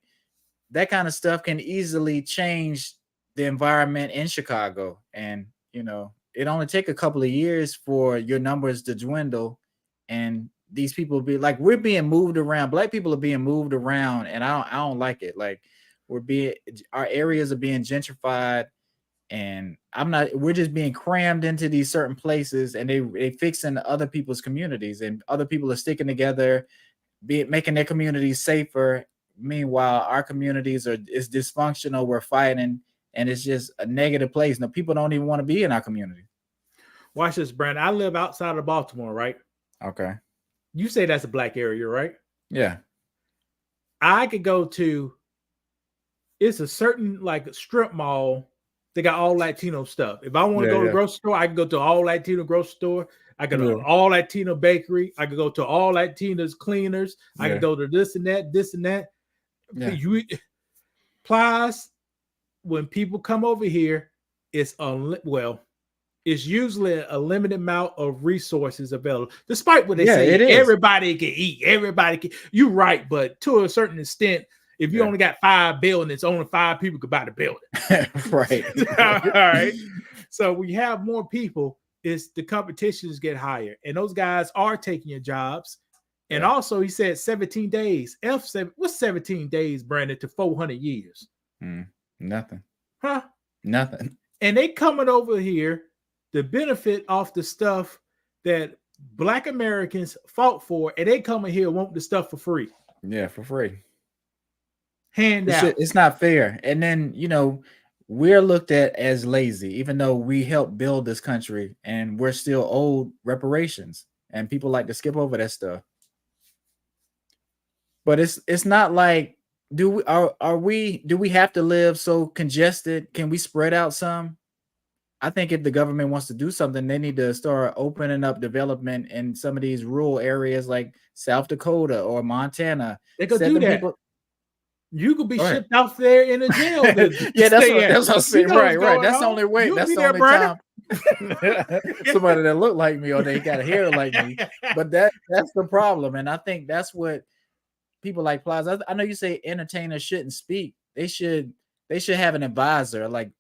that kind of stuff can easily change the environment in Chicago. And, it only take a couple of years for your numbers to dwindle. And these people be like, we're being moved around. Black people are being moved around. And I don't like it. Like our areas are being gentrified. And we're just being crammed into these certain places, and they fixing other people's communities, and other people are sticking together, making their communities safer. Meanwhile, our communities is dysfunctional. We're fighting, and it's just a negative place. Now, people don't even want to be in our community. Watch this, Brandon. I live outside of Baltimore, right? Okay. You say that's a black area, right? Yeah. I could go to, it's a certain like strip mall. They got all Latino stuff. If I want to go to the grocery store, I can go to all Latino grocery store. I can go to all Latino bakery. I could go to all Latinos cleaners. I can go to this and that. Yeah. Plus, when people come over here, it's usually a limited amount of resources available. Despite what they say, it is. everybody can eat, everybody can. You're right, but to a certain extent, if you only got 5 buildings, only 5 people could buy the building. Right. All right. So when you have more people, the competitions get higher, and those guys are taking your jobs. And also, he said 17 days. What's 17 days, Brandon, to 400 years? Nothing. Huh? Nothing. And they coming over here to benefit off the stuff that Black Americans fought for, and they coming here want the stuff for free. Yeah, for free. Hand out. It's not fair. And then, we're looked at as lazy, even though we helped build this country, and we're still owed reparations. And people like to skip over that stuff. But it's not like, do we have to live so congested? Can we spread out some? I think if the government wants to do something, they need to start opening up development in some of these rural areas like South Dakota or Montana. They could do that. You could be shipped out there in a jail. Yeah, that's what I'm saying. Right. That's the only way. That's the only time. Somebody that look like me or they got hair like me. But that's the problem. And I think that's what people like Plaza. I know you say entertainers shouldn't speak. They should have an advisor. Like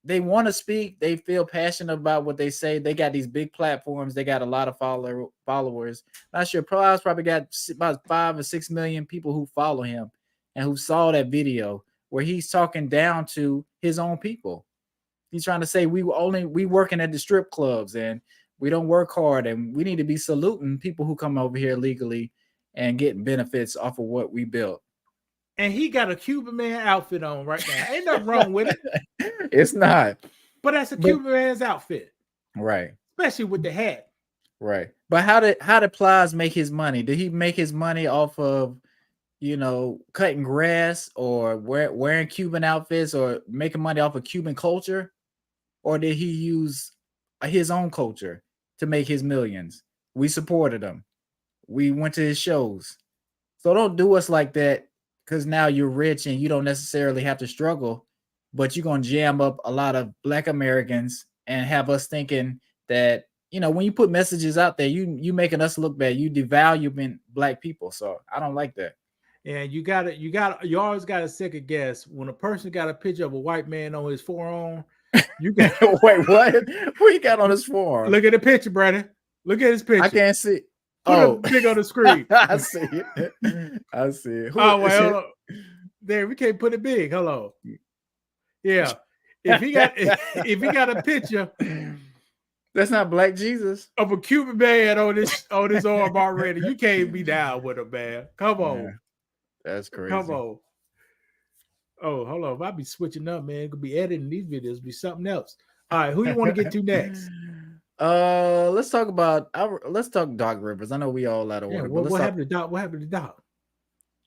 they want to speak. They feel passionate about what they say. They got these big platforms. They got a lot of followers. Not sure. Plaza probably got about 5 or 6 million people who follow him and who saw that video where he's talking down to his own people. He's trying to say we working at the strip clubs and we don't work hard and we need to be saluting people who come over here legally and getting benefits off of what we built. And he got a Cuban man outfit on right now. Ain't nothing wrong with it. It's not. But that's a Cuban man's outfit. Right. Especially with the hat. Right. But how did Plies make his money? Did he make his money off of, cutting grass or wearing Cuban outfits or making money off of Cuban culture? Or did he use his own culture to make his millions? We supported him. We went to his shows. So don't do us like that because now you're rich and you don't necessarily have to struggle, but you're going to jam up a lot of Black Americans and have us thinking that, when you put messages out there, you making us look bad. You devaluing Black people. So I don't like that. And you always got to second guess when a person got a picture of a white man on his forearm. You got wait, what? What you got on his forearm? Look at the picture, Brandon. Look at his picture. I can't see. Put it big on the screen. I see it. I see it. Hold on. There, we can't put it big. Hold on. Yeah. If he got a picture, that's not Black Jesus of a Cuban man on his arm already. You can't be down with him, man. Come on. Yeah, that's crazy. Come on. Oh, hold on. If I be switching up, man, it could be editing these videos, be something else. All right, who you want to get to next? Let's talk Doc Rivers. I know we all out of order. What happened to Doc? What happened to Doc?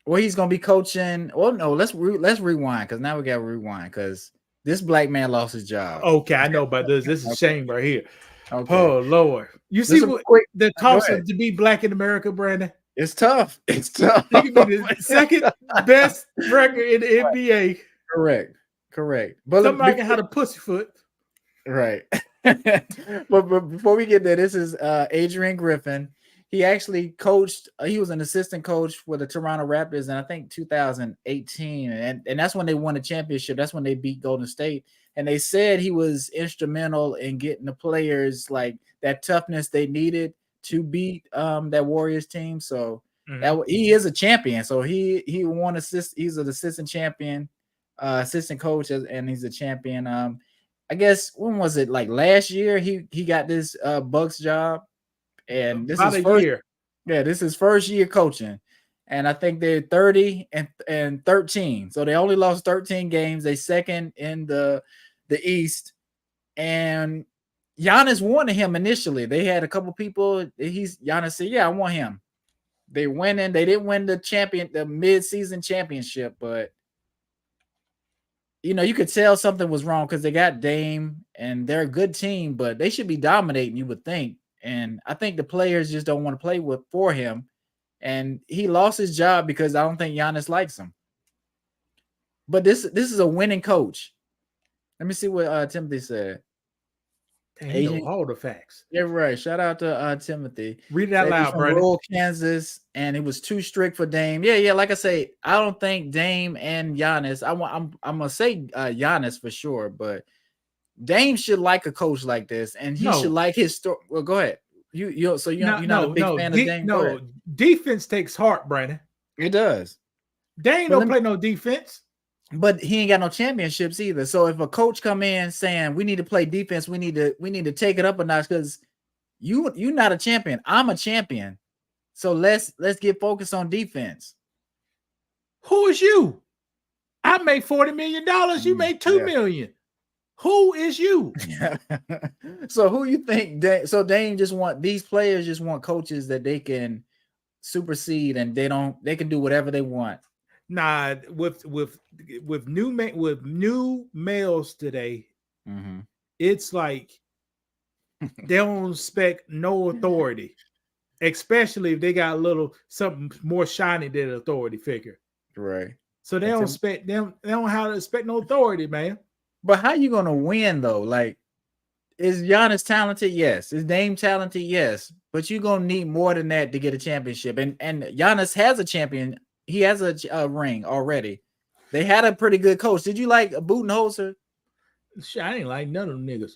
Well, he's gonna be coaching. Well, no, let's rewind because now we got to rewind because this Black man lost his job. Okay, I know about this. This is shame right here. Okay. Oh Lord, you see what the cost of to be Black in America, Brandon? It's tough. It's tough. He could be the second best record in the NBA. Correct. But somebody had a pussyfoot. Right. but before we get there, this is Adrian Griffin. He actually coached. He was an assistant coach for the Toronto Raptors in I think 2018, and that's when they won the championship. That's when they beat Golden State, and they said he was instrumental in getting the players like that toughness they needed to beat that Warriors team. So that he is a champion. So he won he's an assistant champion, assistant coach, and he's a champion. I guess when was it? Like last year, he got this Bucks job, and this is first year. Yeah, this is first year coaching, and I think they're 30 and 13. So they only lost 13 games. They second in the East, and Giannis wanted him initially. They had a couple people. Giannis said, "Yeah, I want him." They went in. They didn't win the mid-season championship, but you could tell something was wrong because they got Dame and they're a good team, but they should be dominating, you would think. And I think the players just don't want to play for him. and he lost his job because I don't think Giannis likes him. But this is a winning coach. Let me see what Timothy said. Dang, he know all the facts. Yeah, right. Shout out to Timothy. Read it out loud, from Brandon. rural Kansas, and it was too strict for Dame. Yeah. Like I say, I don't think Dame and Giannis. I'm gonna say Giannis for sure, but Dame should like a coach like this, and he should like his story. Well, go ahead. You're not a big fan of Dame. No, defense takes heart, Brandon. It does. Dame don't play no defense. But he ain't got no championships either. So if a coach come in saying we need to play defense, we need to take it up a notch because you're not a champion. I'm a champion. So let's get focused on defense. Who is you? I made $40 million. You made $2 million. Who is you? So who you think? Dame these players just want coaches that they can supersede and they can do whatever they want. Nah, with new males today, it's like they don't expect no authority, especially if they got something more shiny than an authority figure. Right. So they don't expect them. They don't have to expect no authority, man. But how you gonna win though? Like, is Giannis talented? Yes. Is Dame talented? Yes. But you're gonna need more than that to get a championship. And Giannis has a champion. He has a ring already. They had a pretty good coach. Did you like Budenholzer? I ain't like none of them niggas.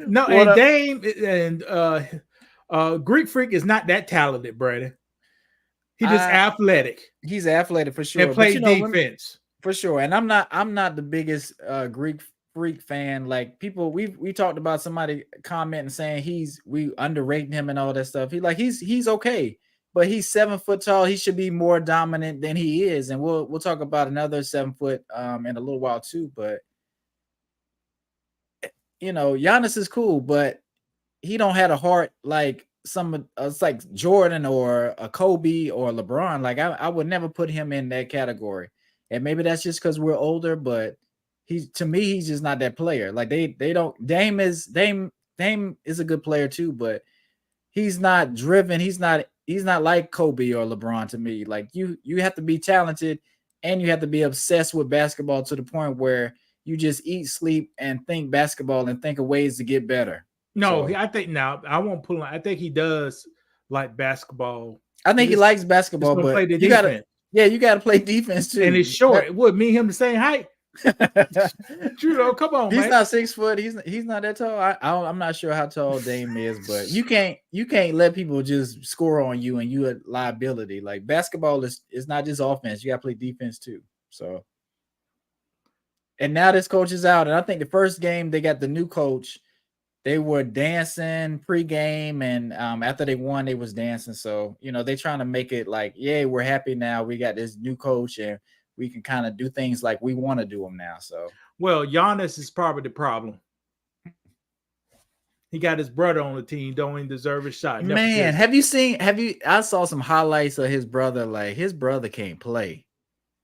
No, and Dame and Greek Freak is not that talented, Brandon. He's just athletic. He's athletic for sure. And plays defense. For sure. And I'm not the biggest Greek Freak fan. Like people, we talked about somebody commenting saying we underrating him and all that stuff. He's okay. But he's 7 foot tall. He should be more dominant than he is. And we'll talk about another 7 foot in a little while too. But Giannis is cool, but he don't have a heart like it's like Jordan or a Kobe or LeBron. Like I would never put him in that category. And maybe that's just because we're older, but to me, he's just not that player. Like they don't. Dame is a good player too, but he's not driven. He's not like Kobe or LeBron to me. Like you have to be talented and you have to be obsessed with basketball to the point where you just eat, sleep, and think basketball and think of ways to get better. No, I think now I won't pull on. I think he does like basketball. I think he likes basketball, but you gotta play defense too. And it's short. It would mean him the same height. Come on, he's man. Not 6 foot. He's not that tall. I'm not sure how tall Dame is, but you can't let people just score on you and you a liability. Like basketball is not just offense. You got to play defense too. So, and now this coach is out, and I think the first game they got the new coach. They were dancing pregame, and after they won, they was dancing. So they trying to make it like, yeah, we're happy now. We got this new coach and we can kind of do things like we want to do them now. So, well, Giannis is probably the problem. He got his brother on the team. Don't even deserve a shot. Man, I saw some highlights of his brother. Like his brother can't play.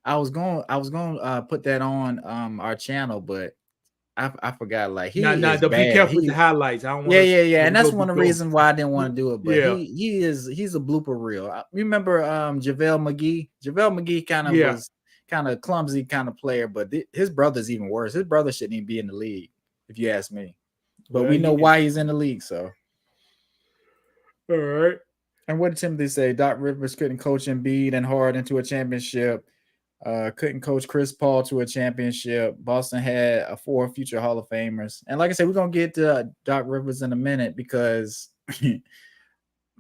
I was going to put that on our channel, but I forgot. Like he is bad. Be careful with the highlights. I don't want. Yeah. And that's one of the reasons why I didn't want to do it. But he's a blooper reel. Remember JaVale McGee? JaVale McGee kind of was kind of clumsy kind of player, but his brother's even worse. His brother shouldn't even be in the league, if you ask me. But we know why he's in the league. So, all right. And what did Timothy say? Doc Rivers couldn't coach Embiid and Harden into a championship. Couldn't coach Chris Paul to a championship. Boston had 4 future Hall of Famers. And like I said, we're going to get to Doc Rivers in a minute because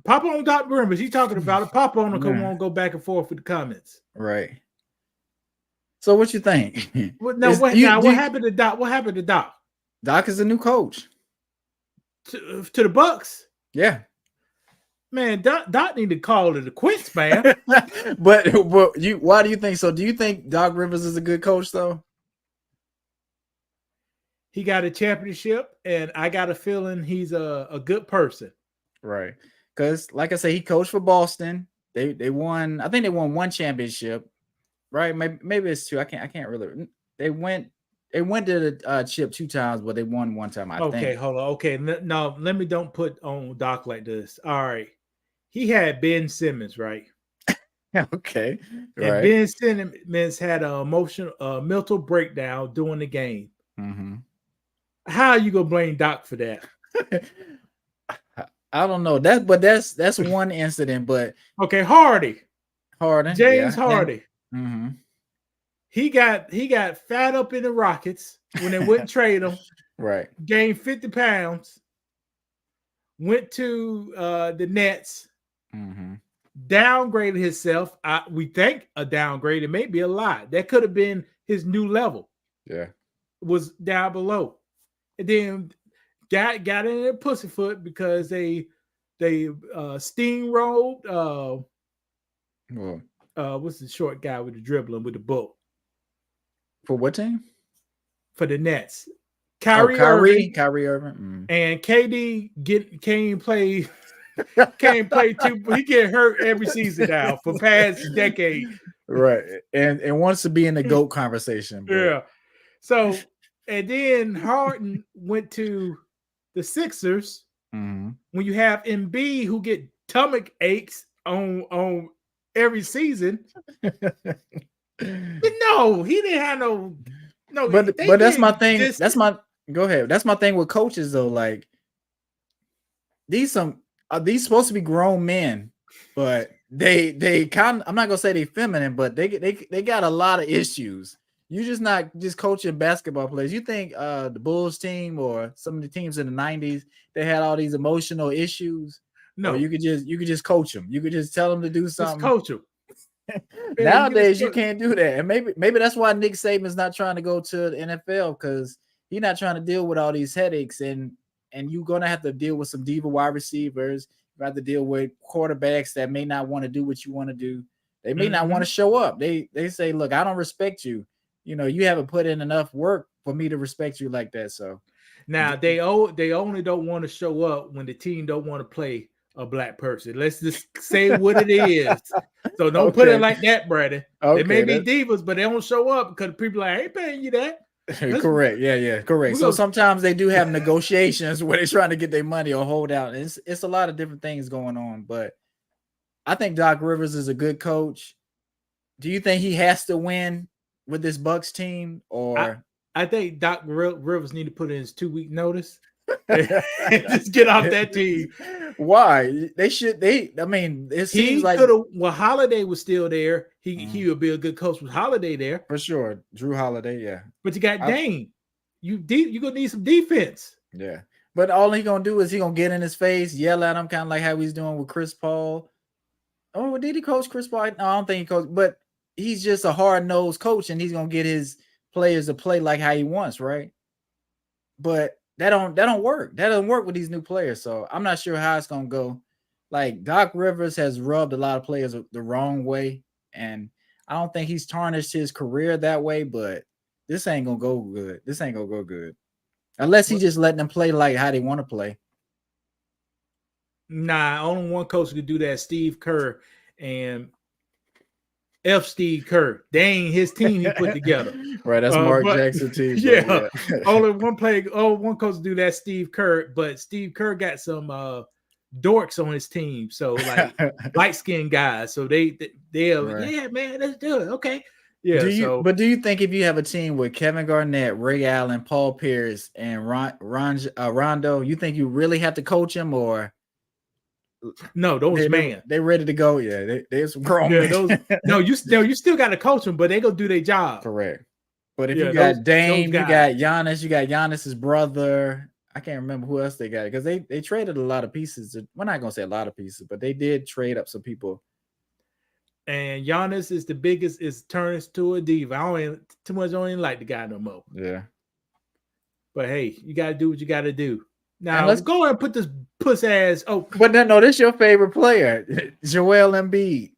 Pop on Doc Rivers. He's talking about it. Pop on and won't go back and forth with the comments. Right. So what you think? What happened to Doc? What happened to Doc? Doc is a new coach. To the Bucks? Yeah. Man, Doc need to call it a quits, man. but why do you think so? Do you think Doc Rivers is a good coach, though? He got a championship, and I got a feeling he's a good person. Right. Because, like I say, he coached for Boston. They won. I think they won 1 championship. Right? Maybe it's 2. I can't really. They went to the chip 2 times, but they won 1 time. I think. Okay, hold on. Okay, no, let me don't put on Doc like this. All right. he had Ben Simmons, right? Okay. And Right. Ben Simmons had an emotional, mental breakdown during the game. Mm-hmm. How are you gonna blame Doc for that? I don't know that, but that's one incident. But Okay, Hardy, Harden, James yeah. Hardy, Mm-hmm. he got fat up in the Rockets when they wouldn't trade him. Right. Gained 50 pounds. Went to the Nets. Mm-hmm. Downgraded himself. We think a downgrade. It may be a lot. That could have been his new level. Yeah. Was down below, and then got in their pussyfoot because they steamrolled. Well, What's the short guy with the dribbling with the book for what team? for the Nets? Kyrie Irving Irving. and KD can't play too. He get hurt every season now for past decade. Right. And wants to be in the GOAT conversation. But... Yeah. So, and then Harden went to the Sixers. Mm-hmm. When you have Embiid who get stomach aches on every season. But no, he didn't have no. But that's my thing. Go ahead. That's my thing with coaches though. Like these supposed to be grown men, but they kind of, I'm not gonna say they feminine, but they got a lot of issues. You just not just coaching basketball players. You think the Bulls team or some of the teams in the 90s, they had all these emotional issues? No, you could just coach them. You could just tell them to do something. Just coach them. Nowadays, you can't do that, and maybe that's why Nick Saban's not trying to go to the NFL, because he's not trying to deal with all these headaches, and you're gonna have to deal with some diva wide receivers. You have to deal with quarterbacks that may not want to do what you want to do. They may not want to show up. They say, "Look, I don't respect you. You know, you haven't put in enough work for me to respect you like that." So now they only don't want to show up when the team don't want to play a black person. Let's just say what it is. So don't put it like that, Brandon. They may be divas, but they don't show up because people are like, I ain't paying you that. Correct. Yeah, correct. So sometimes they do have negotiations where they're trying to get their money or hold out. It's a lot of different things going on, but I think Doc Rivers is a good coach. Do you think he has to win with this Bucks team, or I think Doc Rivers need to put in his 2-week notice? Just get off that team. Why? I mean, it seems like Holiday was still there. He would be a good coach with Holiday there. For sure. Drew Holiday, yeah. But you got Dame. You're gonna need some defense. Yeah. But all he gonna do is he gonna get in his face, yell at him, kind of like how he's doing with Chris Paul. Oh, did he coach Chris Paul? No, I don't think he coached, but he's just a hard-nosed coach, and he's gonna get his players to play like how he wants, right? But that don't work. That doesn't work with these new players. So I'm not sure how it's gonna go. Like Doc Rivers has rubbed a lot of players the wrong way, and I don't think he's tarnished his career that way. But this ain't gonna go good. This ain't gonna go good unless he just letting them play like how they want to play. Nah, only one coach could do that: Steve Kerr and Steve Kerr. They ain't his team he put together. Right, that's Mark Jackson team. Yeah. Only one coach do that, Steve Kerr. But Steve Kerr got some dorks on his team, so like light-skinned guys. So they'll yeah, man, let's do it. Okay. Yeah. But do you think if you have a team with Kevin Garnett, Ray Allen, Paul Pierce, and Rondo, you think you really have to coach him, or no? They're ready to go. Yeah, they're some grown men. You still got to coach them, but they gonna do their job. Correct. But if you got Dame, you got Giannis, you got Giannis's brother. I can't remember who else they got, because they traded a lot of pieces. We're not gonna say a lot of pieces, but they did trade up some people. And Giannis is the biggest, turns to a diva. I don't even like the guy no more. Yeah. But hey, you gotta do what you gotta do. Now let's go and put this puss ass. Oh, but no, this is your favorite player, Joel Embiid.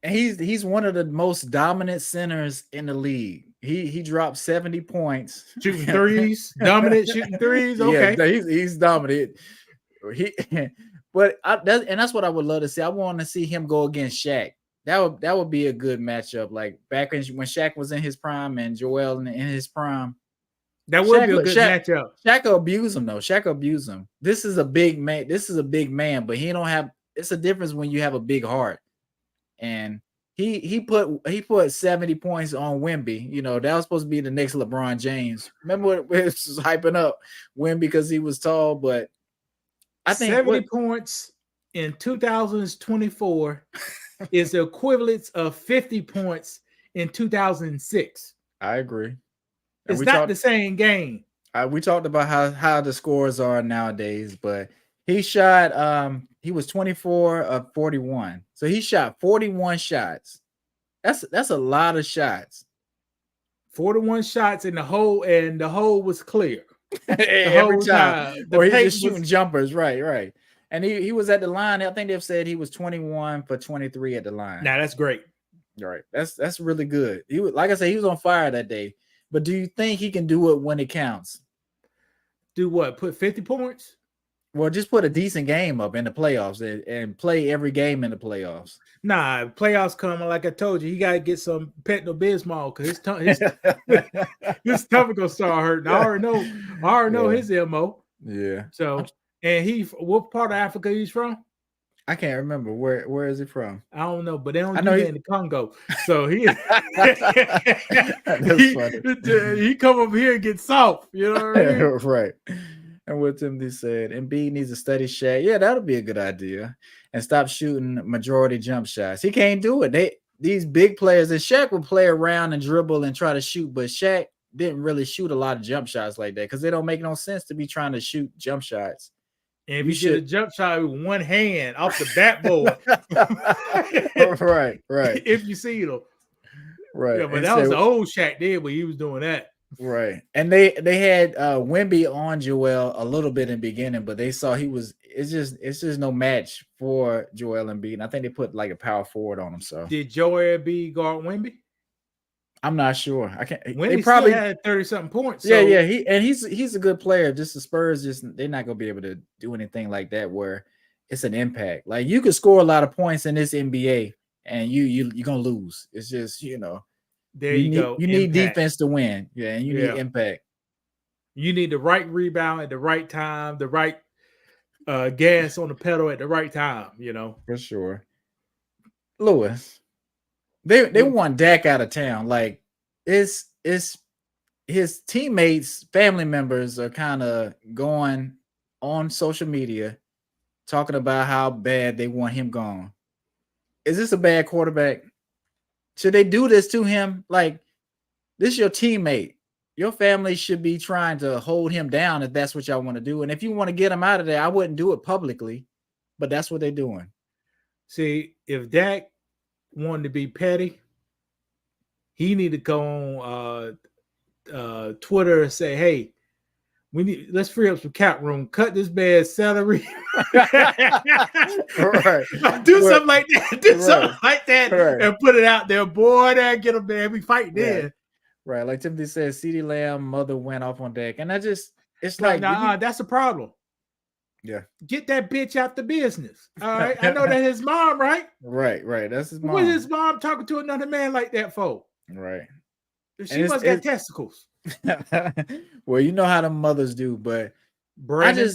And he's one of the most dominant centers in the league. He dropped 70 points. Shooting threes, dominant shooting threes. Okay. Yeah, he's dominant. That's what I would love to see. I want to see him go against Shaq. That would be a good matchup. Like back when Shaq was in his prime and Joel in his prime. That would be a good matchup. Shaq will abuse him though. Shaq will abuse him. This is a big man. But he don't have. it's a difference when you have a big heart. And he put 70 points on Wemby. You know, that was supposed to be the next LeBron James. Remember when it was hyping up Wemby because he was tall, but I think 70 points in 2024 is the equivalent of 50 points in 2006. I agree. It's not the same game. We talked about how the scores are nowadays, but he shot he was 24 of 41. So he shot 41 shots. That's a lot of shots. 41 shots in the hole, and the hole was clear. Every time. Or he's just shooting was... jumpers. Right. And he was at the line. I think they've said he was 21 for 23 at the line. Now that's great. Right. That's really good. He was, like I said, he was on fire that day. But do you think he can do it when it counts? Do what? Put 50 points? Well, just put a decent game up in the playoffs and play every game in the playoffs. Nah, playoffs coming. Like I told you, he got to get some Pepto-Bismol because his stomach gonna start hurting. I already know his MO. Yeah. So, and what part of Africa he's from? I can't remember. Where is he from? I don't know, but they don't do that in the Congo. So he come over here and get soft. You know what I mean? Right. And what Timothy said, Embiid needs to study Shaq. Yeah, that'll be a good idea. And stop shooting majority jump shots. He can't do it. These big players, and Shaq would play around and dribble and try to shoot, but Shaq didn't really shoot a lot of jump shots like that because they don't make no sense to be trying to shoot jump shots. And if you get a jump shot with one hand off the backboard, right. If you see them, right. Yeah, but that was the old Shaq did when he was doing that. Right. And they had Wemby on Joel a little bit in the beginning, but they saw it's just no match for Joel Embiid. And I think they put like a power forward on him. So did Joel Embiid guard Wemby? I'm not sure. I can't. Wemby probably had 30-something points. So. Yeah. He's a good player. Just the Spurs, they're not gonna be able to do anything like that where it's an impact. Like you could score a lot of points in this NBA and you're gonna lose. It's just There you go. You need defense to win. Yeah, and you need impact. You need the right rebound at the right time, the right gas on the pedal at the right time, For sure. Lewis, they want Dak out of town. Like it's his teammates, family members are kind of going on social media talking about how bad they want him gone. Is this a bad quarterback? Should they do this to him? Like, this is your teammate. Your family should be trying to hold him down if that's what y'all want to do. And if you want to get him out of there, I wouldn't do it publicly, but that's what they're doing. See, if Dak wanted to be petty, he need to go on Twitter and say, "Hey, let's free up some cap room. Cut this man's salary. Right. Do something like that. Something like that, and put it out there. Boy, that get him there. We fight there." Right. Like Timothy says, CeeDee Lamb mother went off on Dak, and it's that's a problem. Yeah. Get that bitch out the business. All right. I know that his mom, right? Right. That's his mom. What is his mom talking to another man like that for? Right. She must got testicles. Well, you know how the mothers do, but Brandon,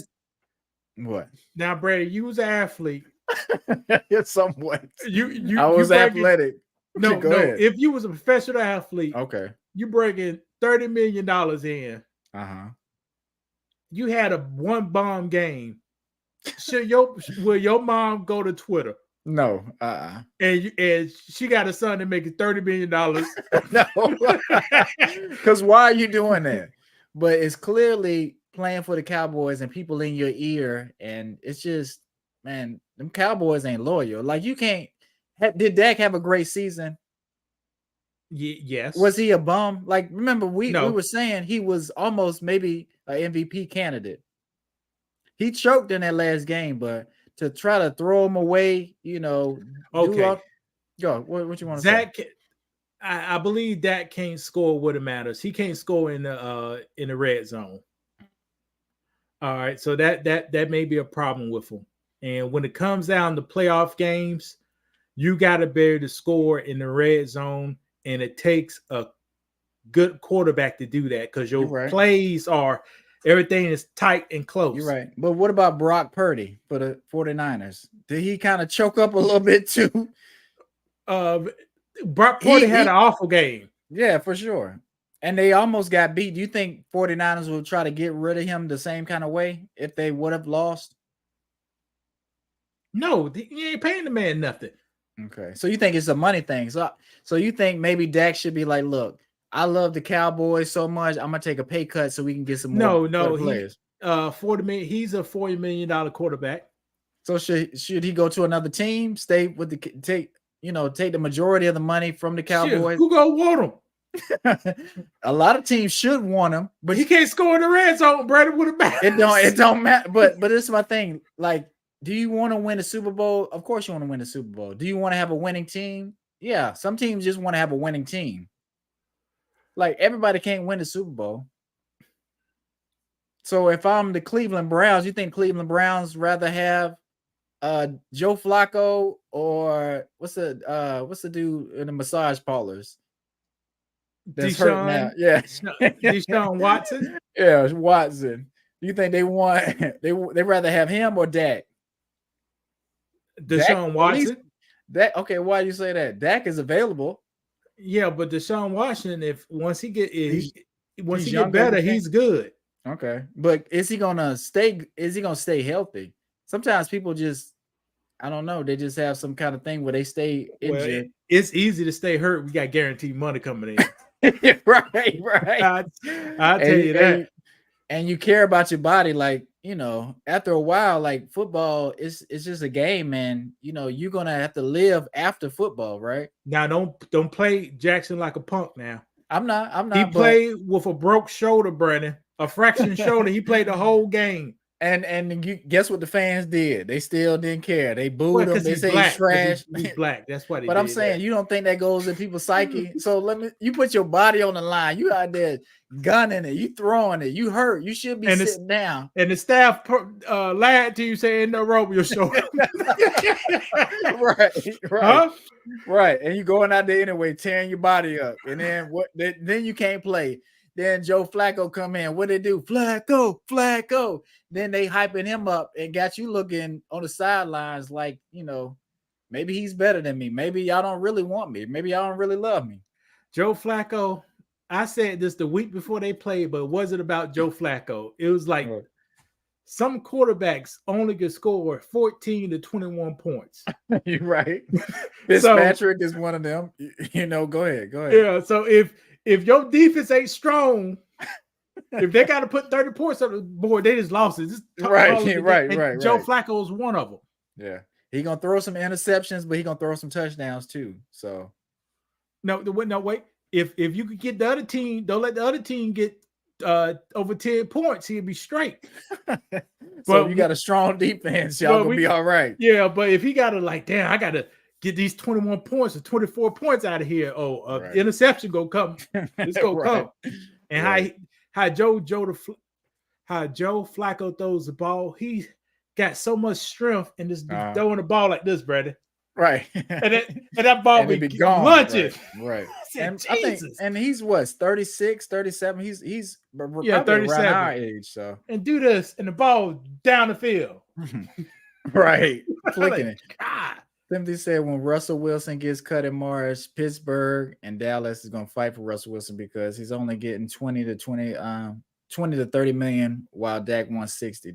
what? Now, Brandon, you was an athlete. Somewhat. I was athletic. No. If you was a professional athlete, okay, you bringing $30 million in. You had a one bomb game. Will your mom go to Twitter? No. And she got a son that making $30 million. No. Because why are you doing that? But it's clearly playing for the Cowboys and people in your ear, and it's just, man, them Cowboys ain't loyal. Like, you can't. Did Dak have a great season? Yes. Was he a bum? Like, remember, we were saying he was almost maybe an MVP candidate. He choked in that last game, but to try to throw him away, Okay. Go. What you want to say? I believe Dak can't score what it matters. He can't score in the red zone. All right, so that may be a problem with him. And when it comes down to playoff games, you got to be able to score in the red zone, and it takes a good quarterback to do that because your plays are Everything is tight and close. You're right. But what about Brock Purdy for the 49ers? Did he kind of choke up a little bit too? Brock Purdy had an awful game. Yeah, for sure. And they almost got beat. Do you think 49ers will try to get rid of him the same kind of way if they would have lost? No, you ain't paying the man nothing. Okay. So you think it's a money thing. So you think maybe Dak should be like, look, I love the Cowboys so much. I'm gonna take a pay cut so we can get some more players. 40 million. He's a $40 million quarterback. So should he go to another team? Stay with take the majority of the money from the Cowboys? Shit, who gonna want him? A lot of teams should want him, but he can't score in the red zone, Brandon. What about it? Don't matter. But this is my thing. Like, do you want to win a Super Bowl? Of course, you want to win a Super Bowl. Do you want to have a winning team? Yeah, some teams just want to have a winning team. Like, everybody can't win the Super Bowl. So if I'm the Cleveland Browns, you think Cleveland Browns rather have Joe Flacco or what's the dude in the massage parlors? That's hurt now. Yeah. Deshaun Watson. Yeah, Watson. Do you think they want they rather have him or Dak? Deshaun Watson. Okay, why do you say that? Dak is available. Yeah, but Deshaun Watson, once he get better, he's good. Okay, but is he gonna stay healthy? Sometimes people just, I don't know, they just have some kind of thing where they stay injured. It's easy to stay hurt. We got guaranteed money coming in. right. I'll tell you that. And you care about your body, like, after a while, like football, it's just a game, man. You're gonna have to live after football, right? Now, don't play Jackson like a punk. Now, I'm not. He played with a broke shoulder, Brandon, a fractured shoulder. He played the whole game. And you guess what the fans did? They still didn't care. They booed him. They say he's trash. He's black. That's what. But I'm saying, you don't think that goes in people's psyche. So you put your body on the line. You out there gunning it. You throwing it. You hurt. You should be sitting down. And the staff lied to you, saying no rope your shoulder. Right. Huh? Right. And you going out there anyway, tearing your body up. And then then you can't play. Then Joe Flacco come in. What they do? Flacco. Then they hyping him up and got you looking on the sidelines like, maybe he's better than me. Maybe y'all don't really want me. Maybe y'all don't really love me. Joe Flacco, I said this the week before they played, but it wasn't about Joe Flacco. It was like some quarterbacks only could score 14 to 21 points. You're right. Fitzpatrick is one of them. Go ahead. Yeah, so if your defense ain't strong, if they got to put 30 points on the board, they just lost it. Right. Joe Flacco is one of them. Yeah. He going to throw some interceptions, but he going to throw some touchdowns too. So. No, wait. If you could get the other team, don't let the other team get over 10 points, he'll be straight. So you got a strong defense, y'all going to be all right. Yeah, but if he got to I got to get these 21 points or 24 points out of here. Interception go come. It's go come. And how Joe Flacco throws the ball, he got so much strength and just throwing the ball like this, Brandon. Right. and that ball be gone. Lunching. Right. And I think, and he's 36, 37. He's 37 around our age. So and do this and the ball down the field. Right. Flicking it. God. Timothy said when Russell Wilson gets cut in March, Pittsburgh and Dallas is going to fight for Russell Wilson because he's only getting 20 to 30 million while Dak wants 60.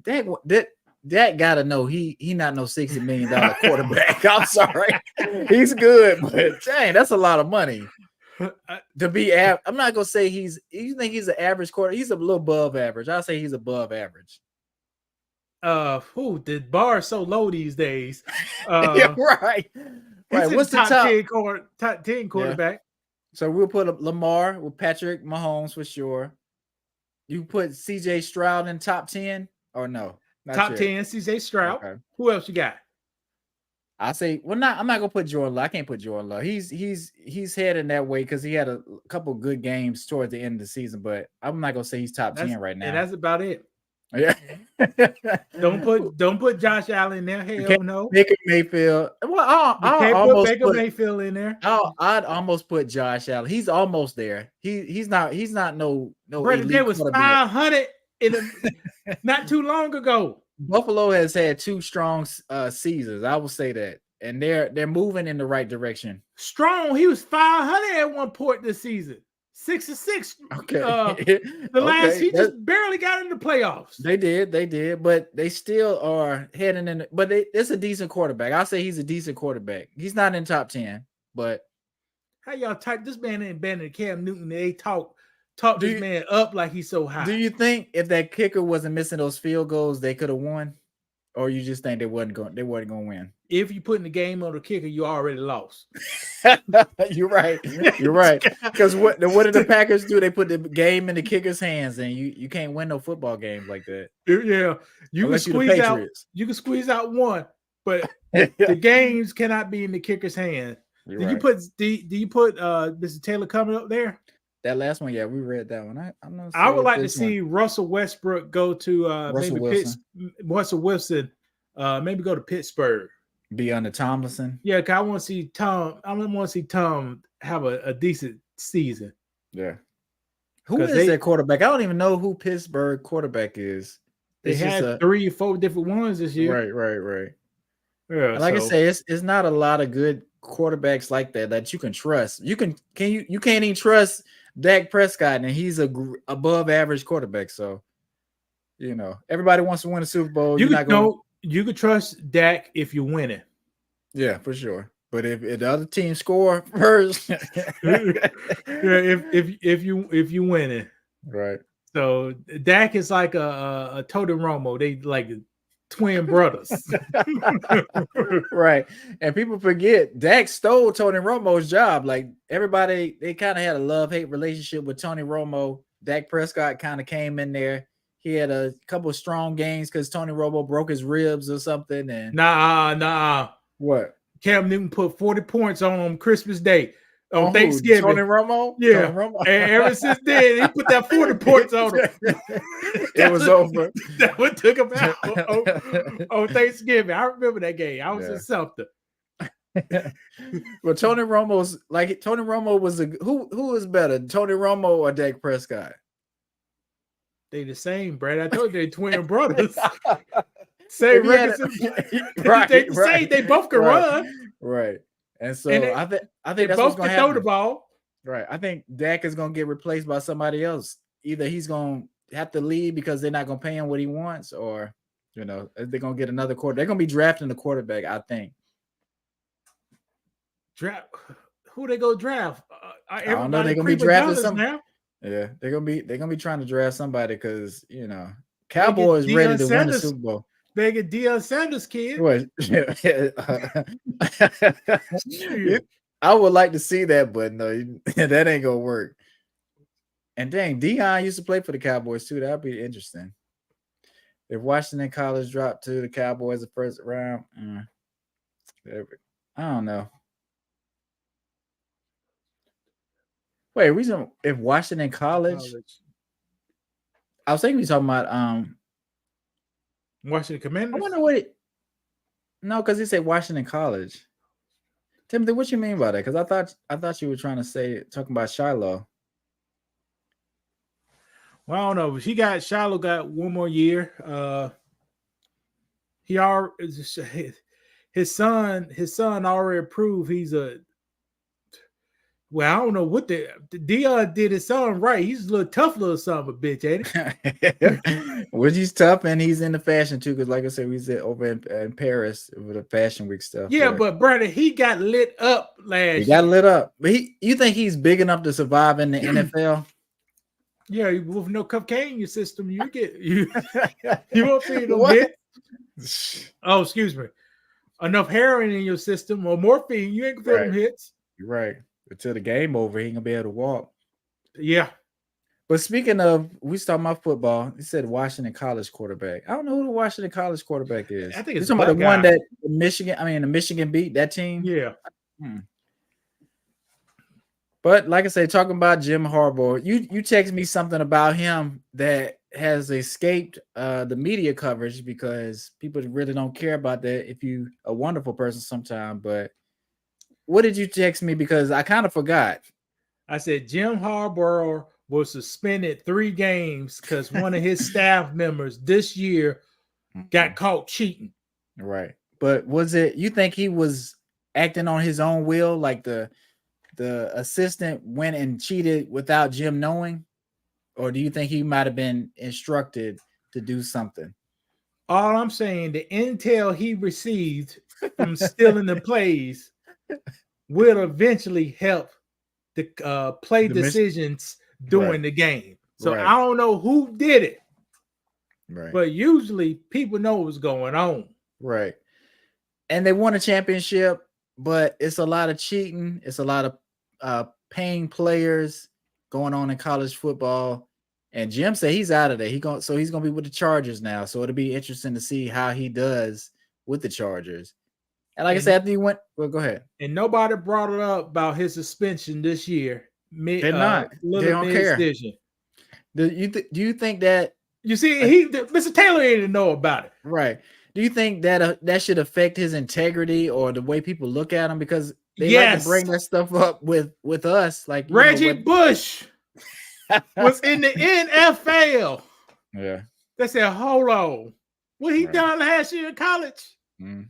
Dak got to know he not no $60 million quarterback. I'm sorry. He's good, but dang, that's a lot of money to be I'm not going to say you think he's an average quarterback. He's a little above average. I'll say he's above average. The bar is so low these days. Yeah, right. What's the top 10 quarterback? Yeah. So we'll put Lamar with Patrick Mahomes for sure. You put CJ Stroud in top 10 or no? Top 10, CJ Stroud. Okay. Who else you got? I say, I'm not gonna put Jordan Love. I can't put Jordan Love. He's heading that way because he had a couple good games towards the end of the season, but I'm not gonna say he's top 10 right now. And that's about it. Yeah. don't put Josh Allen in there. Hell no. Baker Mayfield. Well, I'll almost put Baker Mayfield in there. I'd almost put Josh Allen. He's almost there. He's not no. Brandon, there was 500 not too long ago. Buffalo has had 2 strong seasons. I will say that, and they're moving in the right direction. Strong. He was 500 at one point this season. 6-6. Okay, The last he just barely got in the playoffs. They did, but they still are heading in. But it's a decent quarterback. I'll say he's a decent quarterback. He's not in top 10, but how y'all type this man ain't better than Cam Newton? They talk this man up like he's so high. Do you think if that kicker wasn't missing those field goals, they could have won? Or you just think they wasn't going to win? If you put in the game on the kicker, you already lost. You're right. Because what did the Packers do? They put the game in the kicker's hands, and you can't win no football games like that. Yeah, you can squeeze out one, but the games cannot be in the kicker's hand. Do you put Mr. Taylor coming up there? That last one, yeah, we read that one. I would like to see Russell Westbrook go to Russell Wilson, maybe go to Pittsburgh. Be under Tomlinson. Yeah, because I want to see Tom. I want to see Tom have a decent season. Yeah. Who is their quarterback? I don't even know who Pittsburgh quarterback is. They had 3 or 4 different ones this year. Right. Yeah. Like I say, it's not a lot of good quarterbacks like that you can trust. You can't even trust Dak Prescott, and he's above average quarterback. So, everybody wants to win a Super Bowl. You could trust Dak if you win it. Yeah, for sure. But if the other team score first, if you win it, right. So Dak is like a Tony Romo. They like twin brothers. Right. And people forget Dak stole Tony Romo's job. Like everybody, they kind of had a love-hate relationship with Tony Romo. Dak Prescott kind of came in there. He had a couple of strong games because Tony Romo broke his ribs or something. And nah. What? Cam Newton put 40 points on Christmas Day. On Thanksgiving. Tony Romo? Yeah. Tony Romo. And ever since then, he put that 40 points on him. It was over. That what took him out on Thanksgiving. I remember that game. I was in something. But Tony Romo was who was better, Tony Romo or Dak Prescott? They the same, Brad. I told you they twin brothers. Same records. Same. They both can run. Right. And so I think that's both what's going to throw happen. the ball. Right. I think Dak is going to get replaced by somebody else. Either he's going to have to leave because they're not going to pay him what he wants, or they're going to get another quarterback. They're going to be drafting the quarterback, I think. Draft? Who they go draft? I don't know. They're going to be drafting something now. Yeah, they're gonna be trying to draft somebody because Cowboys ready to win the Super Bowl. They get Deion Sanders, kid. What? I would like to see that, but no, that ain't gonna work. And dang, Deion used to play for the Cowboys too. That'd be interesting. If Washington College dropped to the Cowboys the first round, I don't know. Wait, reason if Washington College. I was thinking we talking about Washington Commanders. I wonder no, because he said Washington College. Timothy, what you mean by that? Because I thought you were trying to talking about Shiloh. Well, I don't know. Shiloh got one more year. His son already proved he's a. Well, I don't know what Deion did his son right. He's a little tough little son of a bitch, ain't he? Which he's tough, and he's into fashion too. Because, like I said, we said over in Paris with the Fashion Week stuff. Yeah, but brother, he got lit up last year. He got lit up. But you think he's big enough to survive in the NFL? Yeah, with no cocaine in your system, you won't see no hits. Oh, excuse me. Enough heroin in your system or morphine, you ain't gonna feel them hits. You're right. Until the game over, he ain't gonna be able to walk. Yeah. But speaking of, we talking about football. He said Washington College quarterback. I don't know who the Washington College quarterback is. I think it's the one that the Michigan beat that team. Yeah. But like I say, talking about Jim Harbaugh, you text me something about him that has escaped the media coverage because people really don't care about that. If you a wonderful person sometime, but what did you text me? Because I kind of forgot. I said Jim Harbaugh was suspended 3 games because one of his staff members this year got caught cheating. Right. But was it, you think he was acting on his own will? Like the assistant went and cheated without Jim knowing? Or do you think he might have been instructed to do something? All I'm saying, the intel he received from stealing the plays will eventually help the play decisions during the game. So I don't know who did it. Right. But usually people know what's going on. Right. And they won a championship, but it's a lot of cheating. It's a lot of paying players going on in college football. And Jim said he's out of there. He's gonna be with the Chargers now. So it'll be interesting to see how he does with the Chargers. And like I said, after he went, well, go ahead. And nobody brought it up about his suspension this year. They're not. They don't care. Do you think that? You see, Mr. Taylor didn't know about it. Right. Do you think that that should affect his integrity or the way people look at him? Because they like to bring that stuff up with us. Like Reggie Bush was in the NFL. Yeah. They said, hold on. What he done last year in college? Mm.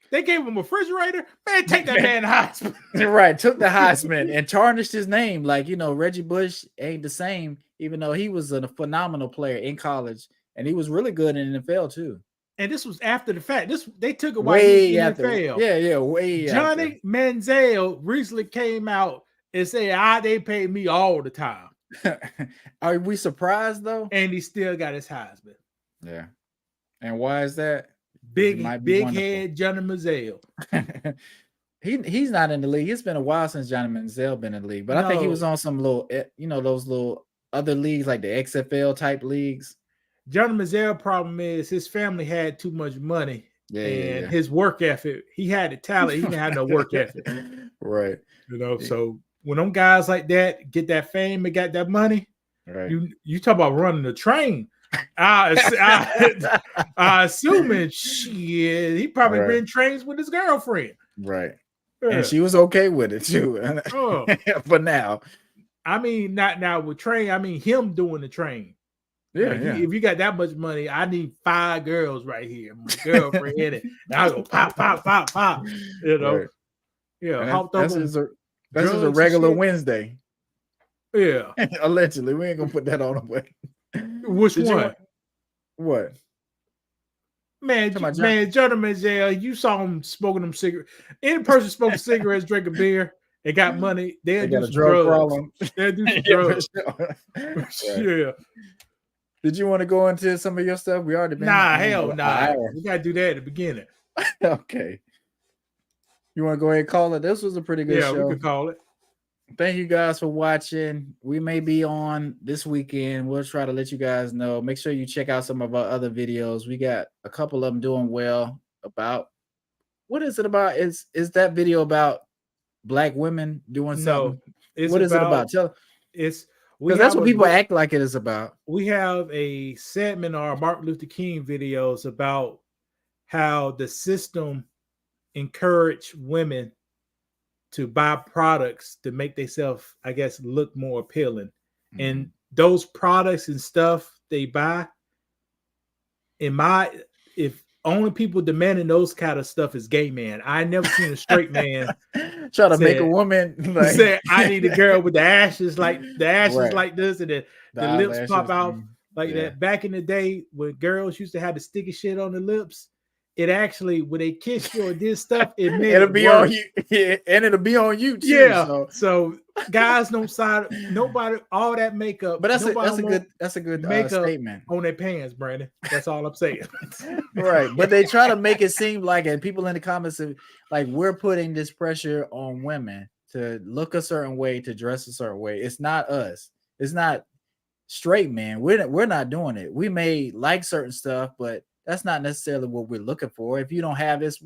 They gave him a refrigerator. Man, take that man to Heisman. Right. Took the Heisman and tarnished his name. Like, Reggie Bush ain't the same, even though he was a phenomenal player in college. And he was really good in the NFL too. And this was after the fact. They took it way after. NFL. Yeah, way Johnny Manziel recently came out and said, they paid me all the time. Are we surprised though? And he still got his Heisman. Yeah. And why is that? Big head Johnny Manziel. He's not in the league. It's been a while since Johnny Manziel been in the league, but I think he was on some little, those little other leagues like the XFL type leagues. Johnny Manziel problem is his family had too much money and his work ethic. He had the talent. He didn't have no work ethic. Right. So when them guys like that get that fame and got that money, right? You talk about running the train. I assuming shit, he probably ran trains with his girlfriend. Right. Yeah. And she was okay with it too. But now. I mean, not now with train, I mean him doing the train. Yeah, If you got that much money, I need 5 girls right here. My girlfriend hit it. Now I go pop. Right. Yeah, that's a regular Wednesday. Yeah. Allegedly. We ain't gonna put that on the way. Which one? What? Man, Johnny Manziel, you saw him smoking them cigarettes. Any person smoking cigarettes, drinking beer, and got money, they'll do some drugs. They'll do some drugs. Yeah. Did you want to go into some of your stuff? We already been. Hell nah. We gotta do that at the beginning. Okay. You want to go ahead and call it? This was a pretty good show. Yeah, we could call it. Thank you guys for watching. We may be on this weekend. We'll try to let you guys know. Make sure you check out some of our other videos. We got a couple of them doing well. About what is it about? Is that video about black women doing something? What is it about? Because that's what people act like it is about. We have a segment on our Martin Luther King videos about how the system encourage women to buy products to make themselves, I guess, look more appealing. Mm-hmm. And those products and stuff they buy, if only people demanding those kind of stuff is gay man. I never seen a straight man try to make a woman say, I need a girl with the ashes like this, and the lips pop out like that. Back in the day when girls used to have the sticky shit on the lips, it actually, when they kiss you or did stuff, it'll be on you. Yeah, and it'll be on you too. Yeah. So guys don't side nobody all that makeup. But that's a good makeup statement on their pants, Brandon. That's all I'm saying. Right. But they try to make it seem like, and people in the comments are like, we're putting this pressure on women to look a certain way, to dress a certain way. It's not us. It's not straight men. We're not doing it. We may like certain stuff, but that's not necessarily what we're looking for. If you don't have this,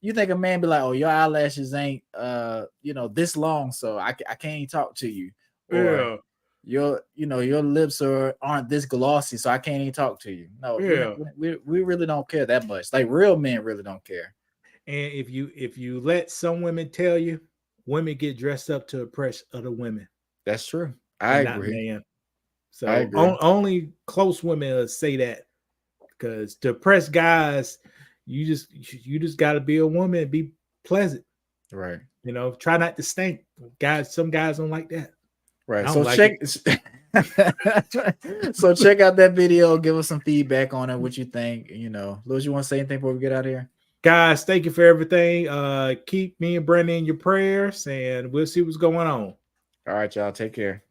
you think a man be like, "Oh, your eyelashes ain't this long, so I can't even talk to you." Or your lips aren't this glossy, so I can't even talk to you. No, we really don't care that much. Like real men really don't care. And if you let some women tell you, women get dressed up to impress other women. That's true. I agree. So I agree. only close women say that, because depressed guys, you just got to be a woman and be pleasant. Right. You know, try not to stink. Guys, some guys don't like that. Right. I So don't like check so check out that video, give us some feedback on it, what you think. You know, Louis, you want to say anything before we get out of here? Guys, thank you for everything. Keep me and Brandon in your prayers, and we'll see what's going on. All right, y'all. Take care.